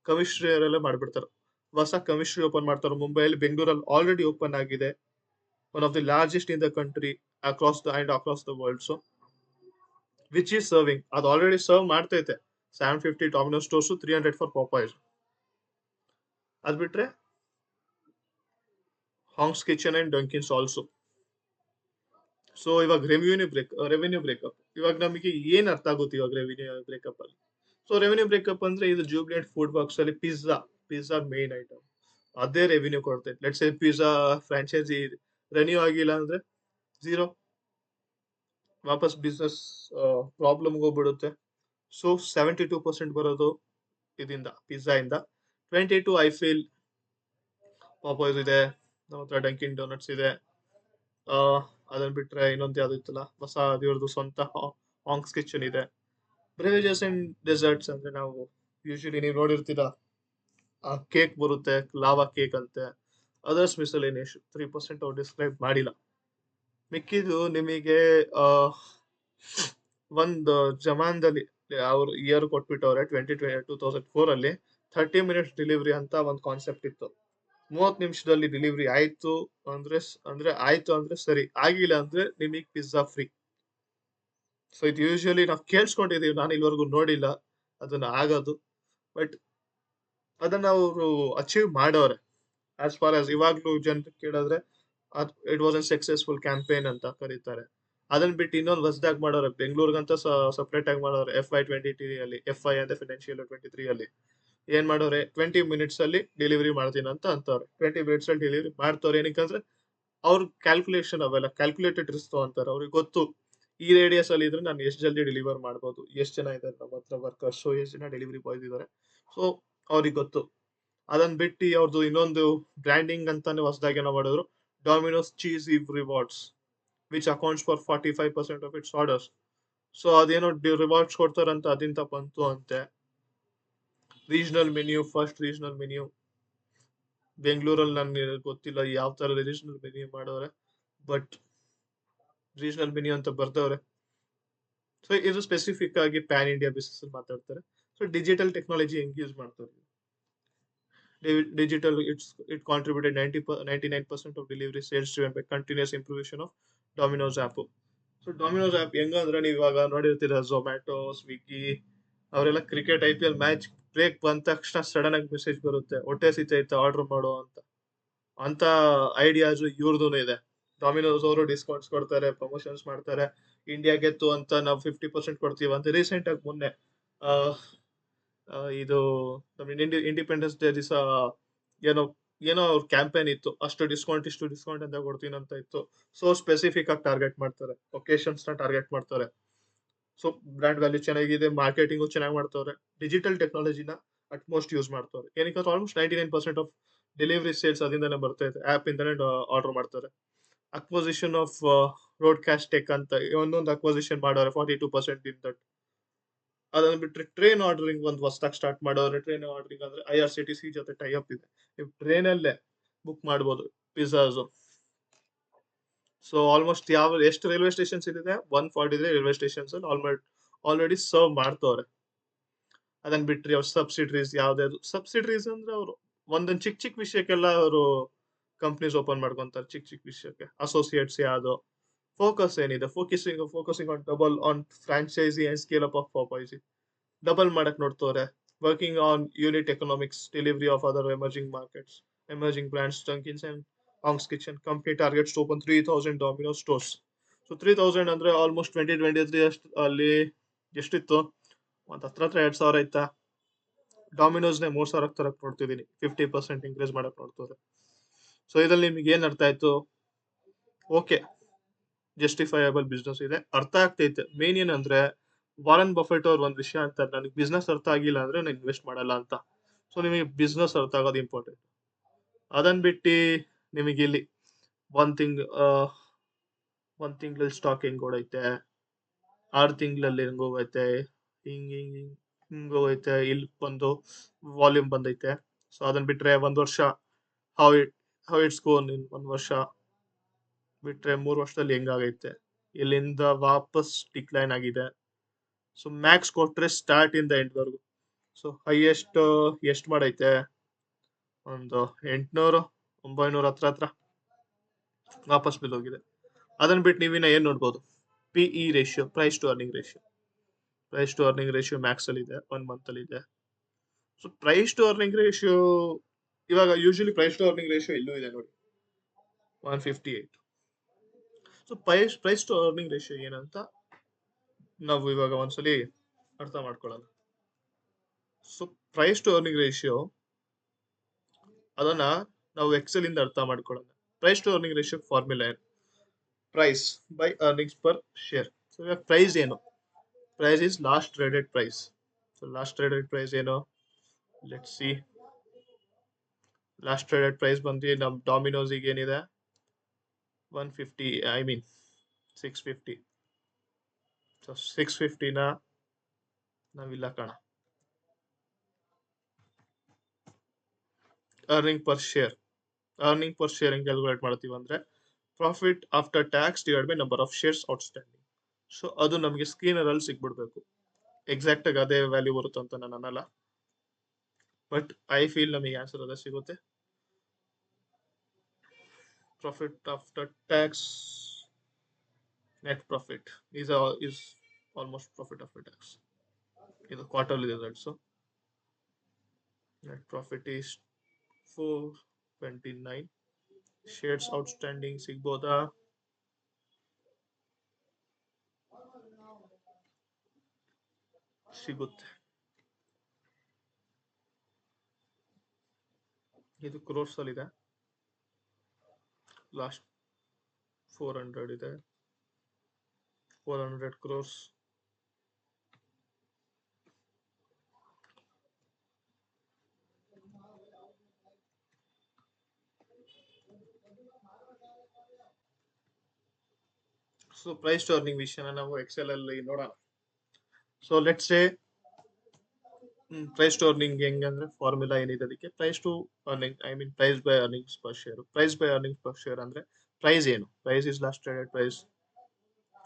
ಕಮಿಷನರಿಯಲ್ಲ ಮಾಡ್ಬಿಡ್ತಾರೆ. ಹೊಸ ಕಮಿಷನರಿ ಓಪನ್ ಮಾಡ್ತಾರೆ ಮುಂಬೈಯಲ್ಲಿ, ಬೆಂಗಳೂರಲ್ಲಿ ಆಲ್ರೆಡಿ ಓಪನ್ ಆಗಿದೆ. One of the largest in the country across the world. So which is serving, ಅದು ಆಲ್ರೆಡಿ ಸರ್ವ್ ಮಾಡ್ತೈತೆ. 750 ಡಾಮಿನೋ ಸ್ಟೋರ್ಸ್, 300 ಫಾರ್ ಪಾಪಾಯ್ಸ್. ಅದ್ ಬಿಟ್ರೆ Hong's kitchen and Dunkin's also. So ಇವಾಗ ರೆವಿನ್ಯೂ ಬ್ರೇಕಪ್ ಇವಾಗ ನಮಗೆ ಏನ್ ಅರ್ಥ ಆಗುತ್ತೆ ಇವಾಗ ರೆವಿನ್ಯೂ ಬ್ರೇಕಪ್ ಅಲ್ಲಿ. ಸೊ ರೆವಿನ್ಯೂ ಬ್ರೇಕಪ್ ಅಂದ್ರೆ ಇದು ಜೂಬ್ಲಿಯಂಟ್ ಫುಡ್ ಬಾಕ್ಸ್ ಅಲ್ಲಿ ಪಿಜ್ಜಾ ಮೇನ್ ಐಟಮ್, ಅದೇ ರೆವಿನ್ಯೂ ಕೊಡ್ತೈತೆ. Let's say pizza franchise renew ಆಗಿಲ್ಲ ಅಂದ್ರೆ ಝೀರೋ, ವಾಪಸ್ ಬಿಸ್ನೆಸ್ ಪ್ರಾಬ್ಲಮ್ ಹೋಗ್ಬಿಡುತ್ತೆ. ಸೊ 72% ಬರೋದು ಇದರಿಂದ, ಪಿಜ್ಜಾ ಇಂದ. 22 ಐ ಫೀಲ್ ಪಾಪಾಯ್ಸ್ ಇದೆ, ನಮ್ಮ ಹತ್ರ ಡಂಕಿನ್ ಡೋನಟ್ಸ್ ಇದೆ. ಅದನ್ನ ಬಿಟ್ರೆ ಇನ್ನೊಂದು ಯಾವ್ದು ಇತ್ತಲ್ಲ ಹೊಸ, ಇವ್ರದ್ದು ಸ್ವಂತ ಹಾಂಗ್ಸ್ ಕಿಚನ್ ಇದೆ. ಬ್ರೇವೇಜಸ್ ಅಂಡ್ ಡೆಸರ್ಟ್ಸ್ ಅಂದ್ರೆ ನಾವು ಯೂಶಲಿ ನೀವು ನೋಡಿರ್ತೀರ, ಆ ಕೇಕ್ ಬರುತ್ತೆ, ಲಾವಾ ಕೇಕ್ ಅಂತೆ. ಅದರ್ಸ್ ಮಿಸಲೇನಿಯಸ್ 3% ಅವ್ರು ಡಿಸ್ಕ್ರೈಬ್ ಮಾಡಿಲ್ಲ. ಮಿಕ್ಕಿದ್ದು ನಿಮಗೆ ಆ, ಒಂದು ಜಮಾನ್ದಲ್ಲಿ ಅವ್ರು ಇಯರ್ ಕೊಟ್ಬಿಟ್ಟವ್ರೆ 2004 ಅಲ್ಲಿ 30 ಮಿನಿಟ್ಸ್ ಡೆಲಿವರಿ ಅಂತ ಒಂದು ಕಾನ್ಸೆಪ್ಟ್ ಇತ್ತು. 30 ನಿಮಿಷದಲ್ಲಿ ಡೆಲಿವರಿ ಆಯ್ತು ಅಂದ್ರೆ ಸರಿ, ಆಗಿಲ್ಲ ಅಂದ್ರೆ ನಿಮಗೆ ಪಿಜ್ಜಾ ಫ್ರೀ. ಸೊ ಇದು ಯೂಶಲಿ ನಾವು ಕೇಳಿಸ್ಕೊಂಡಿದೀವಿ, ನಾನು ಇಲ್ಲಿವರೆಗೂ ನೋಡಿಲ್ಲ ಅದನ್ನ ಆಗೋದು. ಬಟ್ ಅದನ್ನ ಅವರು ಅಚೀವ್ ಮಾಡವ್ರೆ. ಆಸ್ ಫಾರ್ ಆಸ್ ಇವಾಗ್ಲೂ ಜನರು ಕೇಳಿದ್ರೆ it was an successful campaign ಅಂತ ಕರೀತಾರೆ. ಅದನ್ನ ಬಿಟ್ಟು ಇನ್ನೊಂದು ಹೊಸದಾಗಿ ಮಾಡೋರೆ, ಬೆಂಗಳೂರಿಗಂತ ಸಪ್ರೇಟ್ ಆಗಿ ಮಾಡೋರೆ. FY23 ಅಲ್ಲಿ, FY ಅಂದ್ರೆ ಫಿನಾನ್ಷಿಯಲ್ 23 ಅಲ್ಲಿ ಏನ್ ಮಾಡೋರೆ, 20 ಮಿನಿಟ್ಸ್ ಅಲ್ಲಿ ಡೆಲಿವರಿ ಮಾಡ್ತೀನಿ ಅಂತ ಅಂತವ್ರೆ. 20 ಮಿನಿಟ್ಸ್ ಅಲ್ಲಿ ಡೆಲಿವರಿ ಮಾಡ್ತವ್ರೆ. ಏನಕ್ಕಂದ್ರೆ ಅವ್ರ ಕ್ಯಾಲ್ಕುಲೇಷನ್ ಅವೆಲ್ಲ ಕ್ಯಾಲ್ಕುಲೇಟೆಡ್ ರಿಸ್ಕ್ ಅಂತಾರೆ. ಅವ್ರಿಗೆ ಗೊತ್ತು ಈ ರೇಡಿಯಸ್ ಅಲ್ಲಿ ಇದ್ರೆ ನಾನು ಎಷ್ಟು ಜಲ್ದಿ ಡೆಲಿವರ್ ಮಾಡ್ಬೋದು, ಎಷ್ಟು ಜನ ಇದ್ದಾರೆ ನಮ್ಮ ಹತ್ರ ವರ್ಕರ್ಸ್, ಎಷ್ಟು ಜನ ಡೆಲಿವರಿ ಬಾಯ್ಸ್ ಇದ್ದಾರೆ. ಸೊ ಅವ್ರಿಗೆ ಗೊತ್ತು. ಅದನ್ನ ಬಿಟ್ಟು ಅವ್ರದ್ದು ಇನ್ನೊಂದು ಬ್ರ್ಯಾಂಡಿಂಗ್ ಅಂತಾನೆ ಹೊಸದಾಗಿ ಏನೋ ಮಾಡಿದ್ರು, ಡಾಮಿನೋಸ್ ಚೀಸ್ ಇವ್ rewards, which accounts for 45% of it's orders. So ಅದೇನೋ ರಿವಾರ್ಡ್ಸ್ ಕೊಡ್ತಾರಂತ ಅದಿಂತ ಬಂತು ಅಂತೆ. Regional menu, first regional menu ಬೆಂಗಳೂರಲ್ಲಿ ನನ್ಗೆ ಗೊತ್ತಿಲ್ಲ ಯಾವ ತರ ರೀಜನಲ್ ಮೆನ್ಯೂ ಮಾಡೋರೆ, ಬಟ್ ರೀಜನಲ್ ಮೆನ್ಯೂ ಅಂತ ಬರ್ದವ್ರೆ. ಸೊ ಇದು ಸ್ಪೆಸಿಫಿಕ್ ಆಗಿ ಪ್ಯಾನ್ ಇಂಡಿಯಾ ಬಿಸಿನೆಸ್ ಅಲ್ಲಿ ಮಾತಾಡ್ತಾರೆ. ಸೊ ಡಿಜಿಟಲ್ ಟೆಕ್ನಾಲಜಿ ಹೆಂಗ್ ಯೂಸ್ ಮಾಡ್ತಾರೆ. Digital, it contributed 99% of delivery sales driven by continuous improvement of Domino's app. So Domino's app ಹೆಂಗಂದ್ರೆ ನೀವು ಇವಾಗ ನೋಡಿರ್ತೀರ, ಝೊಮ್ಯಾಟೊ, ಸ್ವಿಗ್ಗಿ ಅವರೆಲ್ಲ ಕ್ರಿಕೆಟ್ IPL ಮ್ಯಾಚ್ ಬ್ರೇಕ್ ಬಂದ ತಕ್ಷಣ ಸಡನ್ ಆಗಿ ಮೆಸೇಜ್ ಬರುತ್ತೆ, ಹೊಟ್ಟೆ ಸಿತೈತೆ ಆರ್ಡರ್ ಮಾಡೋ ಅಂತ. ಅಂತ ಐಡಿಯಾಸ್ ಇವ್ರದ್ದು ಇದೆ. ಡಾಮಿನೋಸ್ ಅವರು ಡಿಸ್ಕೌಂಟ್ಸ್ ಕೊಡ್ತಾರೆ, ಪ್ರಮೋಷನ್ಸ್ ಮಾಡ್ತಾರೆ. ಇಂಡಿಯಾ ಗೆತ್ತು ಅಂತ ನಾವು 50% ಕೊಡ್ತೀವಿ ಅಂತ. ರೀಸೆಂಟ್ ಆಗಿ ಮೊನ್ನೆ ಆ, ಇದು ನಮ್ಮ ಇಂಡಿಪೆಂಡೆನ್ಸ್ ಡೇ ದಿವಸ ಏನೋ ಏನೋ ಅವ್ರ ಕ್ಯಾಂಪೇನ್ ಇತ್ತು, ಅಷ್ಟು ಡಿಸ್ಕೌಂಟ್ ಇಷ್ಟು ಡಿಸ್ಕೌಂಟ್ ಅಂತ ಕೊಡ್ತೀನಿ ಅಂತ ಇತ್ತು. ಸೊ ಸ್ಪೆಸಿಫಿಕ್ ಆಗಿ ಟಾರ್ಗೆಟ್ ಮಾಡ್ತಾರೆ, ಒಕೇಶನ್ಸ್ ನ ಟಾರ್ಗೆಟ್ ಮಾಡ್ತಾರೆ. ಸೊ ಬ್ರ್ಯಾಂಡ್ ವ್ಯಾಲ್ಯೂ ಚೆನ್ನಾಗಿದೆ, ಮಾರ್ಕೆಟಿಂಗು ಚೆನ್ನಾಗಿ ಮಾಡ್ತಾರೆ. ಡಿಜಿಟಲ್ ಟೆಕ್ನಾಲಜಿನ ಅಟ್ಮೋಸ್ಟ್ ಯೂಸ್ ಮಾಡ್ತಾರೆ. ಏನಕ್ಕೆ ಆಲ್ಮೋಸ್ಟ್ 99% ಆಫ್ ಡೆಲಿವರಿ ಸೇಲ್ಸ್ ಅದರಿಂದನೇ ಬರ್ತಾ ಇದೆ, ಆಪ್ ಇಂದಾನೆ ಆರ್ಡರ್ ಮಾಡ್ತಾರೆ. Acquisition of road cash tech ಅಂತ ಒಂದೊಂದು ಅಕ್ವಸಿಷನ್ ಮಾಡೋರೆ 42% ಇನ್ ದಟ್. ಅದನ್ನ ಬಿಟ್ರೆ ಟ್ರೈನ್ ಆರ್ಡರಿಂಗ್ ಒಂದು ಹೊಸದಾಗಿ ಸ್ಟಾರ್ಟ್ ಮಾಡೋರೆ. ಟ್ರೈನ್ ಆರ್ಡರಿಂಗ್ ಅಂದ್ರೆ IRCTC ಜೊತೆ ಟೈ ಅಪ್ ಇದೆ, ನೀವು ಟ್ರೈನ್ ಅಲ್ಲೇ ಬುಕ್ ಮಾಡ್ಬೋದು ಪಿಜ್ಜಾಸ್. ಸೊ ಆಲ್ಮೋಸ್ಟ್ ಎಷ್ಟು ರೈಲ್ವೆ ಸ್ಟೇಷನ್ಸ್ ಇದೆ, 143 ರೈಲ್ವೆ ಸ್ಟೇಷನ್ಸ್ ಅಲ್ಲಿ ಆಲ್ರೆಡಿ ಸರ್ವ್ ಮಾಡ್ತವ್ರೆ. ಅದನ್ನ ಬಿಟ್ರೆ ಅವ್ರ ಸಬ್ಸಿಡರೀಸ್ ಯಾವ್ದಾದ್ರು ಸಬ್ಸಿಡರೀಸ್ ಅಂದ್ರೆ ಅವರು ಒಂದೊಂದು ಚಿಕ್ಕ ಚಿಕ್ಕ ವಿಷಯಕ್ಕೆಲ್ಲ ಅವರು ಕಂಪ್ನೀಸ್ ಓಪನ್ ಮಾಡ್ಕೊಂತಾರೆ. ಚಿಕ್ಕ ಚಿಕ್ಕ ವಿಷಯಕ್ಕೆ ಅಸೋಸಿಯೇಟ್ಸ್ ಯಾವ್ದು. ಫೋಕಸ್ ಏನಿದೆ, focusing on double on franchise and scale up of Popeyes. Double ಮಾಡಕ್ ನೋಡ್ತವ್ರೆ. Working on unit economics, delivery of other emerging markets, emerging brands, Dunkin's and Hong's kitchen. Company targets to open 3000 Domino stores. So 3000 ಅಂದ್ರೆ almost 2023 ಅಷ್ಟು ಅಲ್ಲಿ ಎಷ್ಟಿತ್ತು, ಒಂದ್ ಹತ್ರ 2000 ಇತ್ತಾ. ಡಾಮಿನೋಸ್ನೇ 3000 ತರಕ್ ನೋಡ್ತಿದ್ದೀನಿ, 50% ಇನ್ಕ್ರೀಸ್ ಮಾಡಕ್ ನೋಡ್ತಾರೆ. ಸೊ ಇದ್ರಲ್ಲಿ ನಿಮ್ಗೆ ಏನ್ ಅರ್ಥ ಆಯ್ತು? ಓಕೆ, ಜಸ್ಟಿಫೈಯಬಲ್ ಬಿಸ್ನೆಸ್ ಇದೆ, ಅರ್ಥ ಆಗ್ತೈತೆ. ಮೇನ್ ಏನಂದ್ರೆ ವಾರನ್ ಬಫೆಟ್ ಅವ್ರು ಒಂದ್ ವಿಷಯ ಅಂತಾರೆ, ನನಗೆ ಬಿಸ್ನೆಸ್ ಅರ್ಥ ಆಗಿಲ್ಲ ಅಂದ್ರೆ ನಾನು ಇನ್ವೆಸ್ಟ್ ಮಾಡಲ್ಲ ಅಂತ. ಸೊ ನಿಮಗೆ ಬಿಸ್ನೆಸ್ ಅರ್ಥ ಆಗೋದು ಇಂಪಾರ್ಟೆಂಟ್. ಅದನ್ ಬಿಟ್ಟು ನಿಮಗೆ ಇಲ್ಲಿ ಒಂದ್ ತಿಂಗ್ ಒಂದ್ ತಿಂಗಳಲ್ಲಿ ಸ್ಟಾಕ್ ಹೆಂಗ್ ಓಡೈತೆ, 6 ತಿಂಗಳಲ್ಲಿ ಹೆಂಗ್ ಹೋಗೈತೆ, ಹಿಂಗ್ ಹೋಗೈತೆ, ಇಲ್ಲಿ ಬಂದು ವಾಲ್ಯೂಮ್ ಬಂದೈತೆ. ಸೊ ಅದನ್ನ ಬಿಟ್ರೆ ಒಂದ್ ವರ್ಷ ಹೌ ಇಟ್ ಹೌ ಇಟ್ಸ್ ಗೋನ್ ಇನ್ ಒಂದ್ ವರ್ಷ ಬಿಟ್ರೆ 3 ವರ್ಷದಲ್ಲಿ ಹೆಂಗಾಗೈತೆ, ಇಲ್ಲಿಂದ ವಾಪಸ್ ಡಿಕ್ಲೈನ್ ಆಗಿದೆ. ಸೊ ಮ್ಯಾಕ್ಸ್ ಕೊಟ್ರೆ ಸ್ಟಾರ್ಟ್ ಇಂದ ಎಂಡ್ ವರ್ಗು. ಸೊ ಹೈಯೆಸ್ಟ್ ಎಷ್ಟ್ ಮಾಡೈತೆ, ಒಂದು 800 900 ಹತ್ರ ವಾಪಸ್ ಬಿದ್ದೋಗಿದೆ. ಅದನ್ನ ಬಿಟ್ಟು ನೀವಿನ್ನ ಏನ್ ನೋಡ್ಬೋದು, PE ratio, price to earning ratio. Price to earning ratio max ಅಲ್ಲಿ ಇದೆ, 1 ಮಂತ್ ಅಲ್ಲಿ ಇದೆ. So price to earning ratio ಇವಾಗ usually price to earning ratio ಇಲ್ಲೂ ಇದೆ ನೋಡಿ, 158. So price to earning ratio ಏನಂತ ನಾವು ಇವಾಗ ಒಂದ್ಸಲಿ ಅರ್ಥ ಮಾಡ್ಕೊಳ್ಳೋಣ. So price to earning ratio ಅದನ್ನ ನಾವು ಎಕ್ಸೆಲ್ ಇಂದ ಅರ್ಥ ಮಾಡ್ಕೊಳ್ಳೋಣ. Price to earning ratio formula ಏನು, price by earnings per share. So ಇವಾಗ ಪ್ರೈಸ್ ಏನು, price is last traded price. So last traded price ಏನು, let's see. Last traded price ಬಂದು ನಮ್ ಡಾಮಿನೋಸ್ ಈಗ ಏನಿದೆ 150, ಐ ಮೀನ್ 650. ಸೊ 650ನ ನಾವಿಲ್ಲ ಕಣ. Earning per share. Earning per share ಹೆಂಗ್ ಕ್ಯಾಲ್ಕುಲೇಟ್ ಮಾಡ್ತೀವಿ ಅಂದ್ರೆ profit after tax divide by number of shares outstanding. So ಅದು ನಮಗೆ ಸ್ಕ್ರೀನರಲ್ಲಿ ಸಿಗ್ಬಿಡ್ಬೇಕು. ಎಕ್ಸಾಕ್ಟ್ ಆಗಿ ಅದೇ ವ್ಯಾಲ್ಯೂ ಬರುತ್ತೆ ಅಂತ ನಾನು ಅನ್ನಲ್ಲ, ಬಟ್ ಐ ಫೀಲ್ ನಮಗೆ ಆನ್ಸರ್ ಅದೇ ಸಿಗುತ್ತೆ. Profit after tax net profit is almost profit after tax. ಇದು quarterly results. Net profit is 429. Shares outstanding ಸಿಗ್ಬೋದಾ? ಸಿಗುತ್ತೆ. ಇದು ಕ್ರೋರ್ಸ್ ಅಲ್ಲಿ ಇದೆ. ಲಾಸ್ಟ್ 400 ಇದೆ. 400 crores. So price to earning ವಿಷಯನ ನಾವು ಎಕ್ಸೆಲ್ ಅಲ್ಲಿ ನೋಡೋಣ. So let say price to earning ಹೆಂಗಂದ್ರೆ ಫಾರ್ಮುಲಾ ಏನಿದೆ ಅದಕ್ಕೆ price to earning, I mean price by earnings per share. Price by earnings per share ಅಂದ್ರೆ ಪ್ರೈಸ್ ಏನು? Price is last traded price.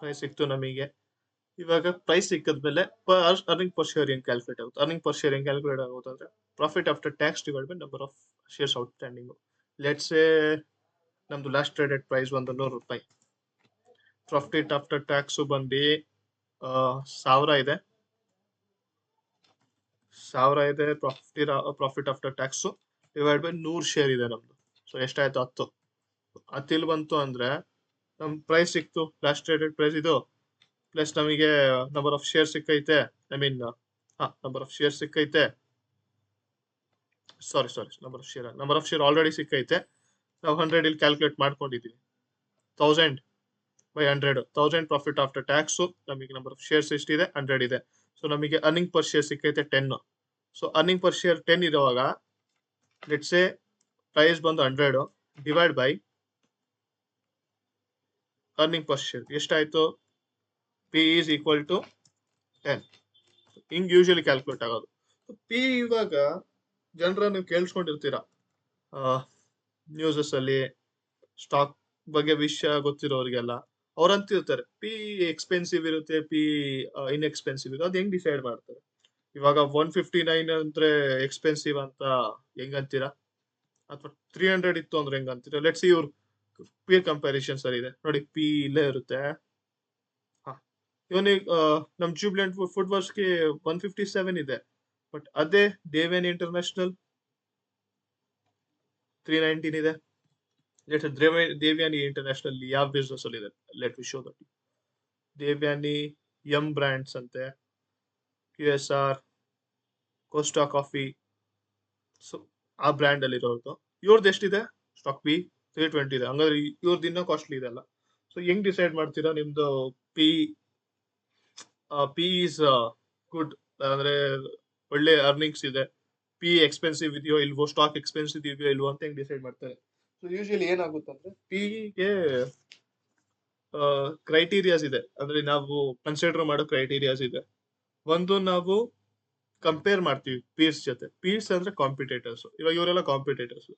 Price ಸಿಕ್ತು ನಮಗೆ. ಇವಾಗ ಪ್ರೈಸ್ ಸಿಕ್ಕಿದ್ಮೇಲೆ ಅರ್ನಿಂಗ್ ಪರ್ ಶೇರ್ ಹೆಂಗ್ ಕ್ಯಾಲ್ಕುಲೇಟ್ ಆಗುತ್ತೆ? ಅರ್ನಿಂಗ್ ಪರ್ ಶೇರ್ ಹೆಂಗ್ ಕ್ಯಾಲ್ಕುಲೇಟ್ ಆಗುತ್ತೆ ಅಂದ್ರೆ profit after tax divide by number of shares outstanding. Let ಸೇ ನಮ್ದು ಲಾಸ್ಟ್ ಟ್ರೇಡೆಡ್ ಪ್ರೈಸ್ ಒಂದು 100 ರೂಪಾಯಿ. ಪ್ರಾಫಿಟ್ ಆಫ್ಟರ್ ಟ್ಯಾಕ್ಸ್ ಬಂದು 1000 ಇದೆ. 1000 ಇದೆ profit after tax divide by 100 share ಇದೆ ನಮ್ದು. ಸೊ ಎಷ್ಟಾಯ್ತು? 10. 10 ಇಲ್ಲಿ ಬಂತು ಅಂದ್ರೆ ನಮ್ ಪ್ರೈಸ್ ಸಿಕ್ತು, ಲಾಸ್ಟ್ ಟ್ರೇಡೆಡ್ ಪ್ರೈಸ್ ಇದು, ಪ್ಲಸ್ ನಮಗೆ ನಂಬರ್ ಆಫ್ ಶೇರ್ ಸಿಕ್ಕೈತೆ. I mean number of share ಸಿಕ್ಕೈತೆ. Sorry number of share already ಸಿಕ್ಕೈತೆ. ನಾವು 100 ಇಲ್ಲಿ ಕ್ಯಾಲ್ಕುಲೇಟ್ ಮಾಡ್ಕೊಂಡಿದ್ದೀವಿ. 1000 ಬೈ 100. 1000 profit after tax. ನಮಗೆ ನಂಬರ್ ಆಫ್ ಶೇರ್ಸ್ ಎಷ್ಟಿದೆ? 100 ಇದೆ. ಸೊ ನಮಗೆ ಅರ್ನಿಂಗ್ ಪರ್ ಶೇರ್ ಸಿಕ್ಕೈತೆ 10. ಸೊ ಅರ್ನಿಂಗ್ ಪರ್ ಶೇರ್ 10 ಇರುವಾಗ ಲೆಟ್ಸ್ ಸೇ ಪ್ರೈಸ್ ಬಂದು 100 divide by earning per share ಎಷ್ಟಾಯ್ತು? P is equal to 10. ಹಿಂಗ್ ಯೂಶಲಿ ಕ್ಯಾಲ್ಕುಲೇಟ್ ಆಗೋದು. ಪಿ ಇವಾಗ ಜನರ ನೀವು ಕೇಳಿಸ್ಕೊಂಡಿರ್ತೀರಾ ನ್ಯೂಸಸ್ ಅಲ್ಲಿ, ಸ್ಟಾಕ್ ಬಗ್ಗೆ ವಿಷಯ ಗೊತ್ತಿರೋರಿಗೆಲ್ಲ ಅವ್ರಂತಿರ್ತಾರೆ ಪಿ ಎಕ್ಸ್ಪೆನ್ಸಿವ್ ಇರುತ್ತೆ, ಪಿ ಇನ್ಎಕ್ಸ್ಪೆನ್ಸಿವ್ ಇರುತ್ತೆ. ಅದು ಹೆಂಗ್ ಡಿಸೈಡ್ ಮಾಡ್ತಾರೆ? ಇವಾಗ 159 ಅಂದ್ರೆ ಎಕ್ಸ್ಪೆನ್ಸಿವ್ ಅಂತ ಹೆಂಗಂತೀರಾ? ಅಥವಾ 300 ಇತ್ತು ಅಂದ್ರೆ ಹೆಂಗಂತೀರಾ? ಲೆಟ್ಸ್ ಇವ್ರ ಪೀರ್ ಕಂಪ್ಯಾರಿಸನ್ ಸರಿ ಇದೆ ನೋಡಿ. ಪಿ ಇಲ್ಲೇ ಇರುತ್ತೆ. ಇವನಿಗೆ ನಮ್ ಜೂಬ್ಲೆಂಟ್ ಫುಡ್ ವರ್ಕ್ಸ್ಗೆ 157 ಇದೆ, ಬಟ್ ಅದೇ ದೇವ್ಯಾನಿ ಇಂಟರ್ನ್ಯಾಷನಲ್ 319 ಇದೆ. ದೇವ್ಯಾನಿ ಇಂಟರ್ನ್ಯಾಷನಲ್ ಯಾವ ಬಿಸ್ನೆಸ್ ಅಲ್ಲಿ ಇದೆ? Let we show that. Devyani M brands ಅಂತೆ, QSR, ಕೋಸ್ಟಾ ಕಾಫಿ. ಸೊ ಆ ಬ್ರ್ಯಾಂಡ್ ಅಲ್ಲಿ ಇರೋದು. ಇವ್ರದ್ದು ಎಷ್ಟಿದೆ ಸ್ಟಾಕ್? ಪಿ 320 ಇದೆ. ಹಂಗಾದ್ರೆ ಇವ್ರದ್ದು ಇನ್ನೂ ಕಾಸ್ಟ್ಲಿ ಇದೆ ಅಲ್ಲ. ಸೊ ಹೆಂಗ್ ಡಿಸೈಡ್ ಮಾಡ್ತೀರಾ ನಿಮ್ದು ಪಿ? ಪಿ ಈಸ್ ಗುಡ್ ಅಂದ್ರೆ ಒಳ್ಳೆ ಅರ್ನಿಂಗ್ಸ್ ಇದೆ, ಪಿ ಎಕ್ಸ್ಪೆನ್ಸಿವ್ ಇದೆಯೋ ಇಲ್ವೋ, ಸ್ಟಾಕ್ ಎಕ್ಸ್ಪೆನ್ಸಿವ್ ಇದೆಯೋ ಇಲ್ವೋ ಅಂತ ಹೆಂಗ್ ಡಿಸೈಡ್ ಮಾಡ್ತಾರೆ? ಸೊ ಯೂಶಲಿ ಏನಾಗುತ್ತೆ ಅಂದ್ರೆ ಪಿಗೆ ಕ್ರೈಟೀರಿಯಾಸ್ ಇದೆ. ಅಂದ್ರೆ ನಾವು ಕನ್ಸಿಡರ್ ಮಾಡೋ ಕ್ರೈಟೀರಿಯಾಸ್ ಇದೆ. ಒಂದು, ನಾವು ಕಂಪೇರ್ ಮಾಡ್ತೀವಿ ಪೀರ್ಸ್ ಜೊತೆ. ಪೀರ್ಸ್ ಅಂದ್ರೆ ಕಾಂಪಿಟೇಟರ್ಸ್. ಇವಾಗ ಇವರೆಲ್ಲ ಕಾಂಪಿಟೇಟರ್ಸ್.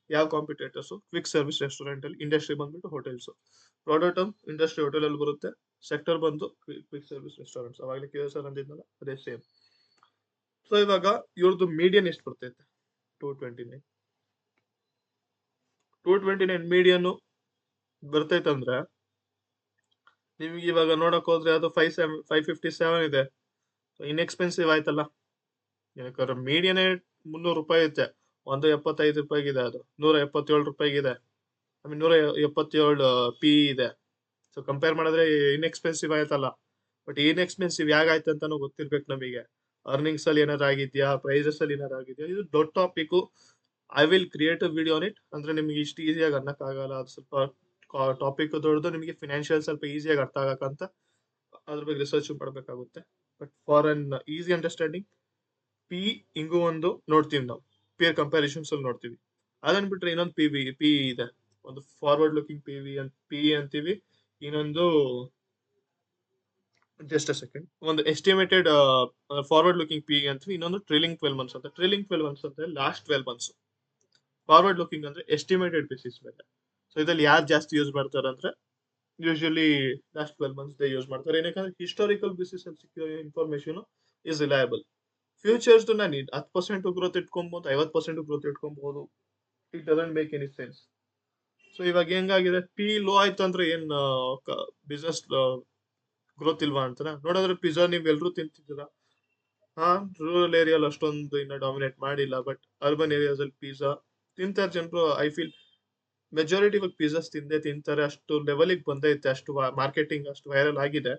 ಯಾವ ಕಾಂಪಿಟೇಟರ್ಸ್? ಕ್ವಿಕ್ ಸರ್ವಿಸ್ ರೆಸ್ಟೋರೆಂಟ್ ಅಲ್ಲಿ. ಇಂಡಸ್ಟ್ರಿ ಬಂದ್ಬಿಟ್ಟು ಹೋಟೆಲ್ಸ್. ಪ್ರಾಡಕ್ಟ್ ಇಂಡಸ್ಟ್ರಿ ಹೋಟೆಲ್ ಅಲ್ಲಿ ಬರುತ್ತೆ. ಸೆಕ್ಟರ್ ಬಂದು ಕ್ವಿಕ್ ಸರ್ವಿಸ್ ರೆಸ್ಟೋರೆಂಟ್ಸ್. ಅವಾಗಲೇ QSR ಅಂದಿದ್ನಲ್ಲ, ಅದೇ ಸೇಮ್. ಸೊ ಇವಾಗ ಇವ್ರದ್ದು ಮೀಡಿಯನ್ ಎಷ್ಟು ಬರ್ತೈತೆ? 229. 229 ಮೀಡಿಯನ್ ಬರ್ತೈತಂದ್ರೆ ನಿಮ್ಗೆ ಇವಾಗ ನೋಡಕ್ ಹೋದ್ರೆ ಅದು 557 ಇದೆ. ಇನ್ಎಕ್ಸ್ಪೆನ್ಸಿವ್ ಆಯ್ತಲ್ಲ. ಯಾಕಂದ್ರೆ ಮೀಡಿಯನ್ 300 ರೂಪಾಯಿ ಐತೆ, 175 ರೂಪಾಯಿಗಿದೆ. ಅದು 177 ರೂಪಾಯಿಗಿದೆ. ಐ ಮೀನ್ 177 ಪಿ ಇದೆ. ಸೊ ಕಂಪೇರ್ ಮಾಡಿದ್ರೆ ಇನ್ಎಕ್ಸ್ಪೆನ್ಸಿವ್ ಆಯ್ತಲ್ಲ. ಬಟ್ ಇನ್ಎಕ್ಸ್ಪೆನ್ಸಿವ್ ಯಾಗಾಯ್ತು ಅಂತಾನು ಗೊತ್ತಿರ್ಬೇಕು ನಮಗೆ. ಅರ್ನಿಂಗ್ಸ್ ಅಲ್ಲಿ ಏನಾರು ಆಗಿದ್ಯಾ, ಪ್ರೈಸಸ್ ಅಲ್ಲಿ ಏನಾರು ಆಗಿದ್ಯಾ? ಇದು ದೊಡ್ಡ topic. I will create a video on it. ಅಂದ್ರೆ ನಿಮ್ಗೆ ಇಷ್ಟು ಈಸಿಯಾಗಿ ಅನ್ನಕ್ಕಾಗಲ್ಲ. ಅದು ಸ್ವಲ್ಪ ಟಾಪಿಕ್ ದೊಡ್ಡದು. ನಿಮಗೆ ಫಿನಾನ್ಷಿಯಲ್ ಸ್ವಲ್ಪ ಈಸಿಯಾಗಿ ಅರ್ಥ ಆಗಕ್ಕಂತ ಅದ್ರ ಬಗ್ಗೆ ರಿಸರ್ಚ್ ಮಾಡಬೇಕಾಗುತ್ತೆ. But for an easy understanding, P ಹಿಂಗೂ ಒಂದು ನೋಡ್ತೀವಿ ನಾವು. ಪಿಯರ್ ಕಂಪ್ಯಾರಿಸನ್ಸ್ ಅಲ್ಲಿ ನೋಡ್ತೀವಿ. ಅದನ್ ಬಿಟ್ರೆ ಇನ್ನೊಂದು ಪಿ ಇದೆ. ಒಂದು ಫಾರ್ವರ್ಡ್ ಲುಕಿಂಗ್ ಪಿ ಅಂತೀವಿ. ಇನ್ನೊಂದು ಜಸ್ಟ್ ಅ ಸೆಕೆಂಡ್. ಒಂದು ಎಸ್ಟಿಮೇಟೆಡ್ ಫಾರ್ವರ್ಡ್ ಲುಕಿಂಗ್ ಪಿ ಅಂತ, ಇನ್ನೊಂದು ಟ್ರೇಲಿಂಗ್ 12 ಮಂತ್ಸ್ ಅಂತ. ಟ್ರೇಲಿಂಗ್ 12 ಮಂತ್ಸ್ ಅಂದ್ರೆ ಲಾಸ್ಟ್ 12 ಮಂತ್ಸ್. ಫಾರ್ವರ್ಡ್ ಲುಕಿಂಗ್ ಅಂದ್ರೆ ಎಸ್ಟಿಮೇಟೆಡ್ ಬೇಸಿಸ್ ಮೇಲೆ. ಸೊ ಇದ್ರಲ್ಲಿ ಯಾರು ಜಾಸ್ತಿ ಯೂಸ್ ಮಾಡ್ತಾರೆ ಅಂದ್ರೆ ಯೂಶಲಿ ಲಾಸ್ಟ್ 12 ಮಂತ್ಸ್ ಯೂಸ್ ಮಾಡ್ತಾರೆ. ಏನಕ್ಕೆ ಹಿಸ್ಟಾರಿಕಲ್ ಬೇಸಿಸ್ ಅಲ್ಲಿ ಸಿಕ್ಕಿರೋ ಇನ್ಫಾರ್ಮೇಶನ್ ಇಸ್ ರಿಲಯಬಲ್. ಫ್ಯೂಚರ್ಸ್ ನಾನು 10% ಗ್ರೋತ್ ಇಟ್ಕೊಬಹುದು, 50% ಗ್ರೋತ್ ಇಟ್ಕೊಬಹುದು. It doesn't make any sense. So ಇವಾಗ ಹೆಂಗಾಗಿದೆ, ಪಿ ಲೋ ಆಯ್ತು ಅಂದ್ರೆ ಏನ್ ಬಿಸ್ನೆಸ್ ಗ್ರೋತ್ ಇಲ್ವಾ ಅಂತಾನೆ ನೋಡಿದ್ರೆ, ಪಿಜ್ಜಾ ನೀವ್ ಎಲ್ರು ತಿಂತಿದ್ದೀರಾ. ಹಾ, ರೂರಲ್ ಏರಿಯಾಲ್ ಅಷ್ಟೊಂದು ಇನ್ನ ಡಾಮಿನೇಟ್ ಮಾಡಿಲ್ಲ, ಬಟ್ ಅರ್ಬನ್ ಏರಿಯಾಸ್ ಅಲ್ಲಿ ಪಿಜ್ಜಾ ತಿಂತಾರೆ ಜನರು. ಐ ಫೀಲ್ ಮೆಜಾರಿಟಿ ಇವಾಗ ಪಿಜ್ಜಾಸ್ ತಿಂದೇ ತಿಂತಾರೆ. ಅಷ್ಟು ಲೆವೆಲಿಗೆ ಬಂದೈತೆ, ಅಷ್ಟು ಮಾರ್ಕೆಟಿಂಗ್ ಅಷ್ಟು ವೈರಲ್ ಆಗಿದೆ.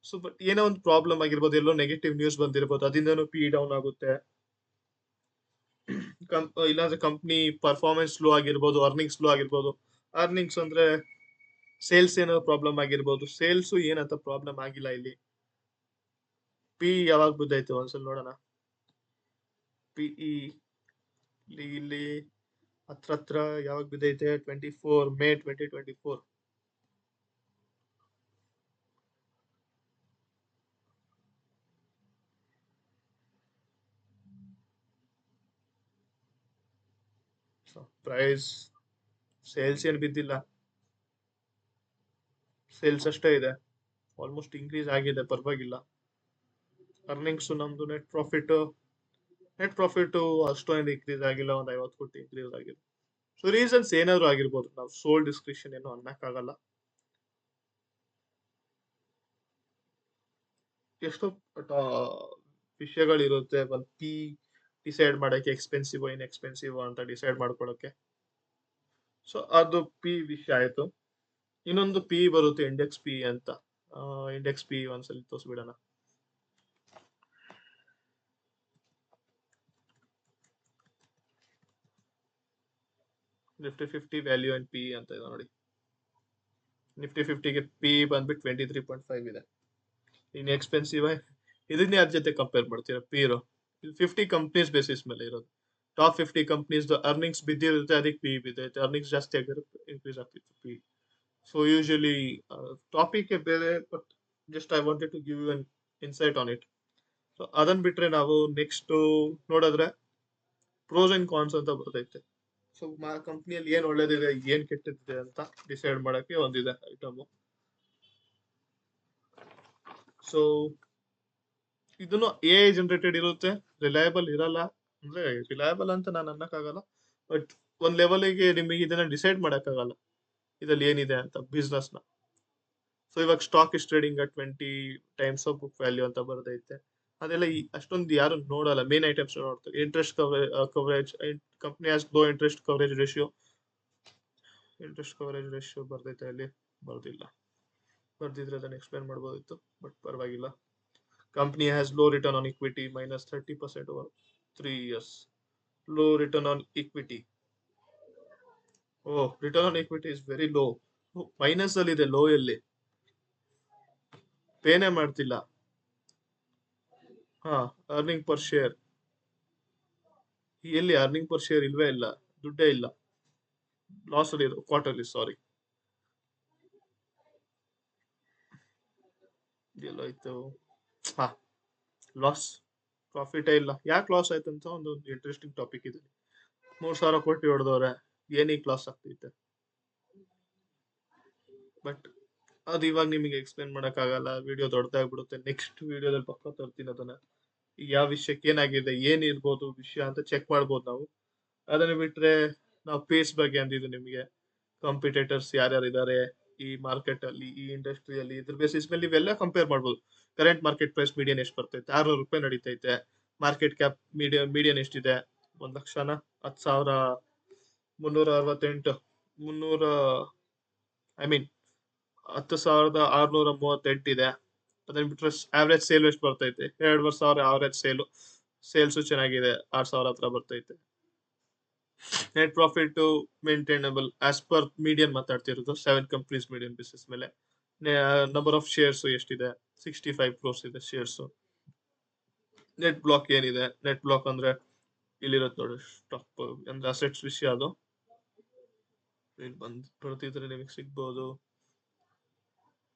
ಸೊ ಬಟ್ ಏನೋ ಒಂದು ಪ್ರಾಬ್ಲಮ್ ಆಗಿರ್ಬೋದು, ಎಲ್ಲೋ ನೆಗೆಟಿವ್ ನ್ಯೂಸ್ ಬಂದಿರ್ಬೋದು, ಅದರಿಂದನೂ ಪಿ ಡೌನ್ ಆಗುತ್ತೆ. ಇಲ್ಲಾಂದ್ರೆ ಕಂಪ್ನಿ ಪರ್ಫಾರ್ಮೆನ್ಸ್ ಸ್ಲೋ ಆಗಿರ್ಬೋದು, ಅರ್ನಿಂಗ್ಸ್ ಸ್ಲೋ ಆಗಿರ್ಬೋದು. ಅರ್ನಿಂಗ್ಸ್ ಅಂದ್ರೆ ಸೇಲ್ಸ್ ಏನೋ ಪ್ರಾಬ್ಲಮ್ ಆಗಿರ್ಬೋದು. ಸೇಲ್ಸ್ ಏನಂತ ಪ್ರಾಬ್ಲಮ್ ಆಗಿಲ್ಲ ಇಲ್ಲಿ. ಪಿ ಯಾವಾಗ ಬಿದ್ದೈತೆ ಒಂದ್ಸಲ ನೋಡೋಣ. ಪಿ ಇಲ್ಲಿ ಹತ್ರ ಯಾವಾಗ ಬಿದ್ದೈತೆ, 24 ಮೇ 2024. ಪ್ರೈಸ್ ಸೇಲ್ಸ್ ಏನು ಬಿದ್ದಿಲ್ಲ, ಸೇಲ್ಸ್ ಅಷ್ಟೇ ಇದೆ. ಆಲ್ಮೋಸ್ಟ್ ಇನ್ಕ್ರೀಸ್ ಆಗಿದೆ, ಪರವಾಗಿಲ್ಲ. ಅರ್ನಿಂಗ್ಸ್ ನಮ್ದು ನೆಟ್ ಪ್ರಾಫಿಟ್ ಅಷ್ಟೊಂದು ಇನ್ಕ್ರೀಸ್ ಆಗಿಲ್ಲ, ಒಂದು 50 ಕೋಟಿ ಇನ್ಕ್ರೀಸ್ ಆಗಿದೆ. ಸೊ ರೀಸನ್ಸ್ ಏನಾದ್ರು ಆಗಿರ್ಬೋದು, ನಾವು ಸೋಲ್ ಡಿಸ್ಕ್ರಿಪ್ಷನ್ ಏನು ಅನ್ನಕ್ಕಾಗಲ್ಲ. ಎಷ್ಟೋ ವಿಷಯಗಳಿರುತ್ತೆ ಒಂದು ಪಿ ಡಿಸೈಡ್ ಮಾಡಕ್ಕೆ, ಎಕ್ಸ್ಪೆನ್ಸಿವ್ ಇನ್ ಎಕ್ಸ್ಪೆನ್ಸಿವ್ ಅಂತ ಡಿಸೈಡ್ ಮಾಡ್ಕೊಳಕ್ಕೆ. ಸೊ ಅದು ಪಿ ವಿಷಯ ಆಯ್ತು. ಇನ್ನೊಂದು ಪಿ ಬರುತ್ತೆ, ಇಂಡೆಕ್ಸ್ ಪಿ ಅಂತ. ಇಂಡೆಕ್ಸ್ ಪಿ ಒಂದ್ಸಲಿ ತೋರಿಸ್ಬಿಡೋಣ. ನಿಫ್ಟಿ 50 ವ್ಯಾಲ್ಯೂ ಅಂಡ್ ಪಿ ಅಂತ ಇದೆ ನೋಡಿ. ನಿಫ್ಟಿ 50ಗೆ ಪಿ ಬಂದ್ಬಿಟ್ಟು 23.5 ಇದೆ. ಇನ್ ಎಕ್ಸ್ಪೆನ್ಸಿವ್ ಇದನ್ನೇ ಅದ್ರ ಜೊತೆ ಕಂಪೇರ್ ಮಾಡ್ತೀರಾ ಪಿ ಇರೋ. ಇದು 50 ಕಂಪ್ನೀಸ್ ಬೇಸಿಸ್ ಮೇಲೆ ಇರೋದು. ಟಾಪ್ 50 ಕಂಪ್ನೀಸ್ ಅರ್ನಿಂಗ್ಸ್ ಬಿದ್ದಿರುತ್ತೆ, ಅದಕ್ಕೆ ಪಿ ಬಿದ್ದೈತೆ. ಅರ್ನಿಂಗ್ಸ್ ಜಾಸ್ತಿ ಆಗಿರುತ್ತೆ, ಇನ್ಕ್ರೀಸ್ ಆಗ್ತಿತ್ತು ಪಿ. ಸೊ ಯೂಶಲಿ ಟಾಪಿಕ್ ಬೇರೆ, but just I wanted to give you an insight on it. So ಅದನ್ನ ಬಿಟ್ರೆ ನಾವು ನೆಕ್ಸ್ಟ್ ನೋಡಿದ್ರೆ ಪ್ರೋಸ್ ಅಂಡ್ ಕಾನ್ಸ್ ಅಂತ ಬರ್ತೈತೆ. ಸೊ ಕಂಪ್ನಿಯಲ್ಲಿ ಏನ್ ಒಳ್ಳೇದಿದೆ, ಏನ್ ಕೆಟ್ಟದಿದೆ ಅಂತ ಡಿಸೈಡ್ ಮಾಡಕ್ಕೆ ಒಂದಿದೆ ಐಟಮ್. ಸೊ ಇದನ್ನು ಎ ಐ ಜನರೇಟೆಡ್ ಇರುತ್ತೆ, ರಿಲಯಬಲ್ ಇರಲ್ಲ. ಅಂದ್ರೆ ರಿಲಯಬಲ್ ಅಂತ ನಾನು ಅನ್ನಕ್ಕಾಗಲ್ಲ, ಬಟ್ ಒಂದ್ ಲೆವೆಲ್ಗೆ ನಿಮಗೆ ಇದನ್ನ ಡಿಸೈಡ್ ಮಾಡಕ್ಕಾಗಲ್ಲ ಇದ್ರಲ್ಲಿ ಏನಿದೆ ಅಂತ ಬಿಸ್ನೆಸ್ ನ. ಸೊ ಇವಾಗ stock is trading at 20 times of book value ಅಂತ ಬರ್ತೈತೆ. ಅದೆಲ್ಲ ಅಷ್ಟೊಂದು ಯಾರು ನೋಡಲ್ಲ, ಮೇನ್ ಐಟಮ್ಸ್ ನೋಡ್ತಾರೆ. Interest coverage, company has low interest coverage ratio ಬರ್ತೈತೆ ಅಲ್ಲಿ. ಬರ್ದಿಲ್ಲ, ಬರ್ದಿದ್ರೆ ಅದನ್ನ ಎಕ್ಸ್ಪ್ಲೇನ್ ಮಾಡ್ಬೋದಿತ್ತು, ಬಟ್ ಪರವಾಗಿಲ್ಲ. Company has low return on equity -30% over 3 years. Low return on equity. Return on equity is very low. Minus ಅಲ್ಲಿ ಇದೆ, low ಎಲ್ಲಿ ಪೇನೆ ಮಾಡ್ತಿಲ್ಲ. ಹಾ, ಅರ್ನಿಂಗ್ ಪರ್ ಶೇರ್ ಎಲ್ಲಿ, ಅರ್ನಿಂಗ್ ಪರ್ ಶೇರ್ ಇಲ್ವೇ ಇಲ್ಲ, ದುಡ್ಡೇ ಇಲ್ಲ. ಲಾಸ್ ಅಲ್ಲಿ ಕ್ವಾರ್ಟರ್ಲಿ, ಸಾರಿ. ಎಲ್ಲೋಯ್ತು, ಹಾ, ಲಾಸ್. ಪ್ರಾಫಿಟೇ ಇಲ್ಲ. ಯಾಕೆ ಲಾಸ್ ಆಯ್ತು ಅಂತ ಒಂದು ಇಂಟ್ರೆಸ್ಟಿಂಗ್ ಟಾಪಿಕ್ ಇದೆ. 3,000 ಕೋಟಿ ಹೊಡೆದವ್ರೆ, ಏನಕ್ಕೆ ಲಾಸ್ ಆಗ್ತೈತೆ. ಬಟ್ ಅದು ಇವಾಗ ನಿಮಗೆ ಎಕ್ಸ್ಪ್ಲೇನ್ ಆಗಲ್ಲ, ವಿಡಿಯೋ ದೊಡ್ಡದಾಗ್ಬಿಡುತ್ತೆ. ನೆಕ್ಸ್ಟ್ ವಿಡಿಯೋದಲ್ಲಿ ಪಕ್ಕ ತರ್ತೀನಿ ಅದನ್ನ. ಯಾವ ವಿಷಯಕ್ಕೆ ಏನಾಗಿದೆ, ಏನಿರ್ಬೋದು ವಿಷಯ ಅಂತ ಚೆಕ್ ಮಾಡ್ಬೋದು ನಾವು. ಅದನ್ನ ಬಿಟ್ರೆ ನಾವು ಪೇಸ್ ಬಗ್ಗೆ ಅಂದಿದ್ದು ನಿಮಗೆ, ಕಾಂಪಿಟೇಟರ್ಸ್ ಯಾರ್ಯಾರು ಇದ್ದಾರೆ ಈ ಮಾರ್ಕೆಟ್ ಅಲ್ಲಿ, ಈ ಇಂಡಸ್ಟ್ರಿಯಲ್ಲಿ, ಇದ್ರ ಬೇಸಿಸ್ ಮೇಲೆ ಇವೆಲ್ಲ ಕಂಪೇರ್ ಮಾಡ್ಬೋದು. ಕರೆಂಟ್ ಮಾರ್ಕೆಟ್ ಪ್ರೈಸ್ ಮೀಡಿಯನ್ ಎಷ್ಟು ಬರ್ತೈತೆ, 600 ರೂಪಾಯಿ ನಡೀತೈತೆ. ಮಾರ್ಕೆಟ್ ಕ್ಯಾಪ್ ಮೀಡಿಯನ್ ಎಷ್ಟಿದೆ, 1,00,000ನ, 10,368, 300, ಐ ಮೀನ್ 10,638 ಇದೆ. ಅದನ್ನ ಬಿಟ್ರೆ ಆವರೇಜ್ ಸೇಲ್ ಎಷ್ಟು ಬರ್ತೈತೆ, 2,500 ಆವರೇಜ್ ಸೇಲ್ಸ್ ಚೆನ್ನಾಗಿದೆ, 6,000 ಹತ್ರ ಬರ್ತೈತೆ. Net profit maintainable as per median ಮಾತಾಡ್ತಿರೋದು, 7 ಕಂಪ್ನೀಸ್ ಮೀಡಿಯನ್ ಬೇಸಿಸ್ ಮೇಲೆ. ನಂಬರ್ ಆಫ್ ಶೇರ್ಸ್ ಎಷ್ಟಿದೆ, 65 crores ಇದೆ ಶೇರ್ಸ್. ನೆಟ್ ಬ್ಲಾಕ್ ಏನಿದೆ, ನೆಟ್ ಬ್ಲಾಕ್ ಅಂದ್ರೆ ಇಲ್ಲಿರುತ್ತೆ ನೋಡಿ, ಸ್ಟಾಕ್ ಅಂದ್ರೆ ಅಸೆಟ್ಸ್ ವಿಷಯ. ಅದು ಇಲ್ಲಿ ಬರ್ತಿದ್ರೆ ನಿಮಗೆ ಸಿಗ್ಬೋದು.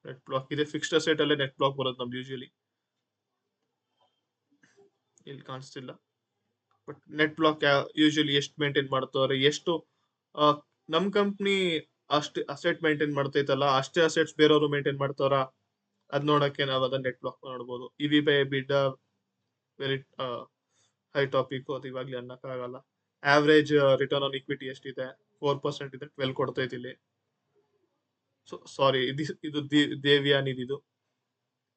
ನೆಟ್ ಬ್ಲಾಕ್ ಇದೆ, ಫಿಕ್ಸ್ಡ್ ಅಸೆಟ್ ಅಲ್ಲೇ ನೆಟ್ ಬ್ಲಾಕ್ ಬರೋದು ನಮ್ದು ಯೂಶಲಿ. ಇಲ್ಲಿ ಕಾಣಿಸ್ತಿಲ್ಲ. ಬಟ್ ನೆಟ್ ಬ್ಲಾಕ್ ಯೂಶಲಿ ಎಷ್ಟು ಮೇಂಟೈನ್ ಮಾಡ್ತವ್ರೆ, ಎಷ್ಟು ಆ, ನಮ್ ಕಂಪ್ನಿ ಅಷ್ಟು ಅಸೆಟ್ ಮೇಂಟೈನ್ ಮಾಡ್ತೈತಲ್ಲ, ಅಷ್ಟೇ ಅಸೆಟ್ಸ್ ಬೇರೆಯವರು ಮೇಂಟೈನ್ ಮಾಡ್ತಾರ, ಅದ್ ನೋಡಕ್ಕೆ ನಾವ್ ಅದನ್ನ ನೆಟ್ ಬ್ಲಾಕ್ ನೋಡ್ಬೋದು. ಇವಿ ಬೈ ಬಿಡ್ ವೆರಿ ಹೈ ಟಾಪಿಕ್, ಅದು ಇವಾಗ್ಲೇ ಅನ್ನಕ್ಕಾಗಲ್ಲ. ಆವರೇಜ್ ರಿಟರ್ನ್ ಆನ್ ಇಕ್ವಿಟಿ ಎಷ್ಟಿದೆ, 4% ಇದೆ, 12 ಕೊಡ್ತೈತಿ ಇಲ್ಲಿ. ಸೊ ಸಾರಿ, ಇದು ದೇವಿಯಾನ್ ಇದು.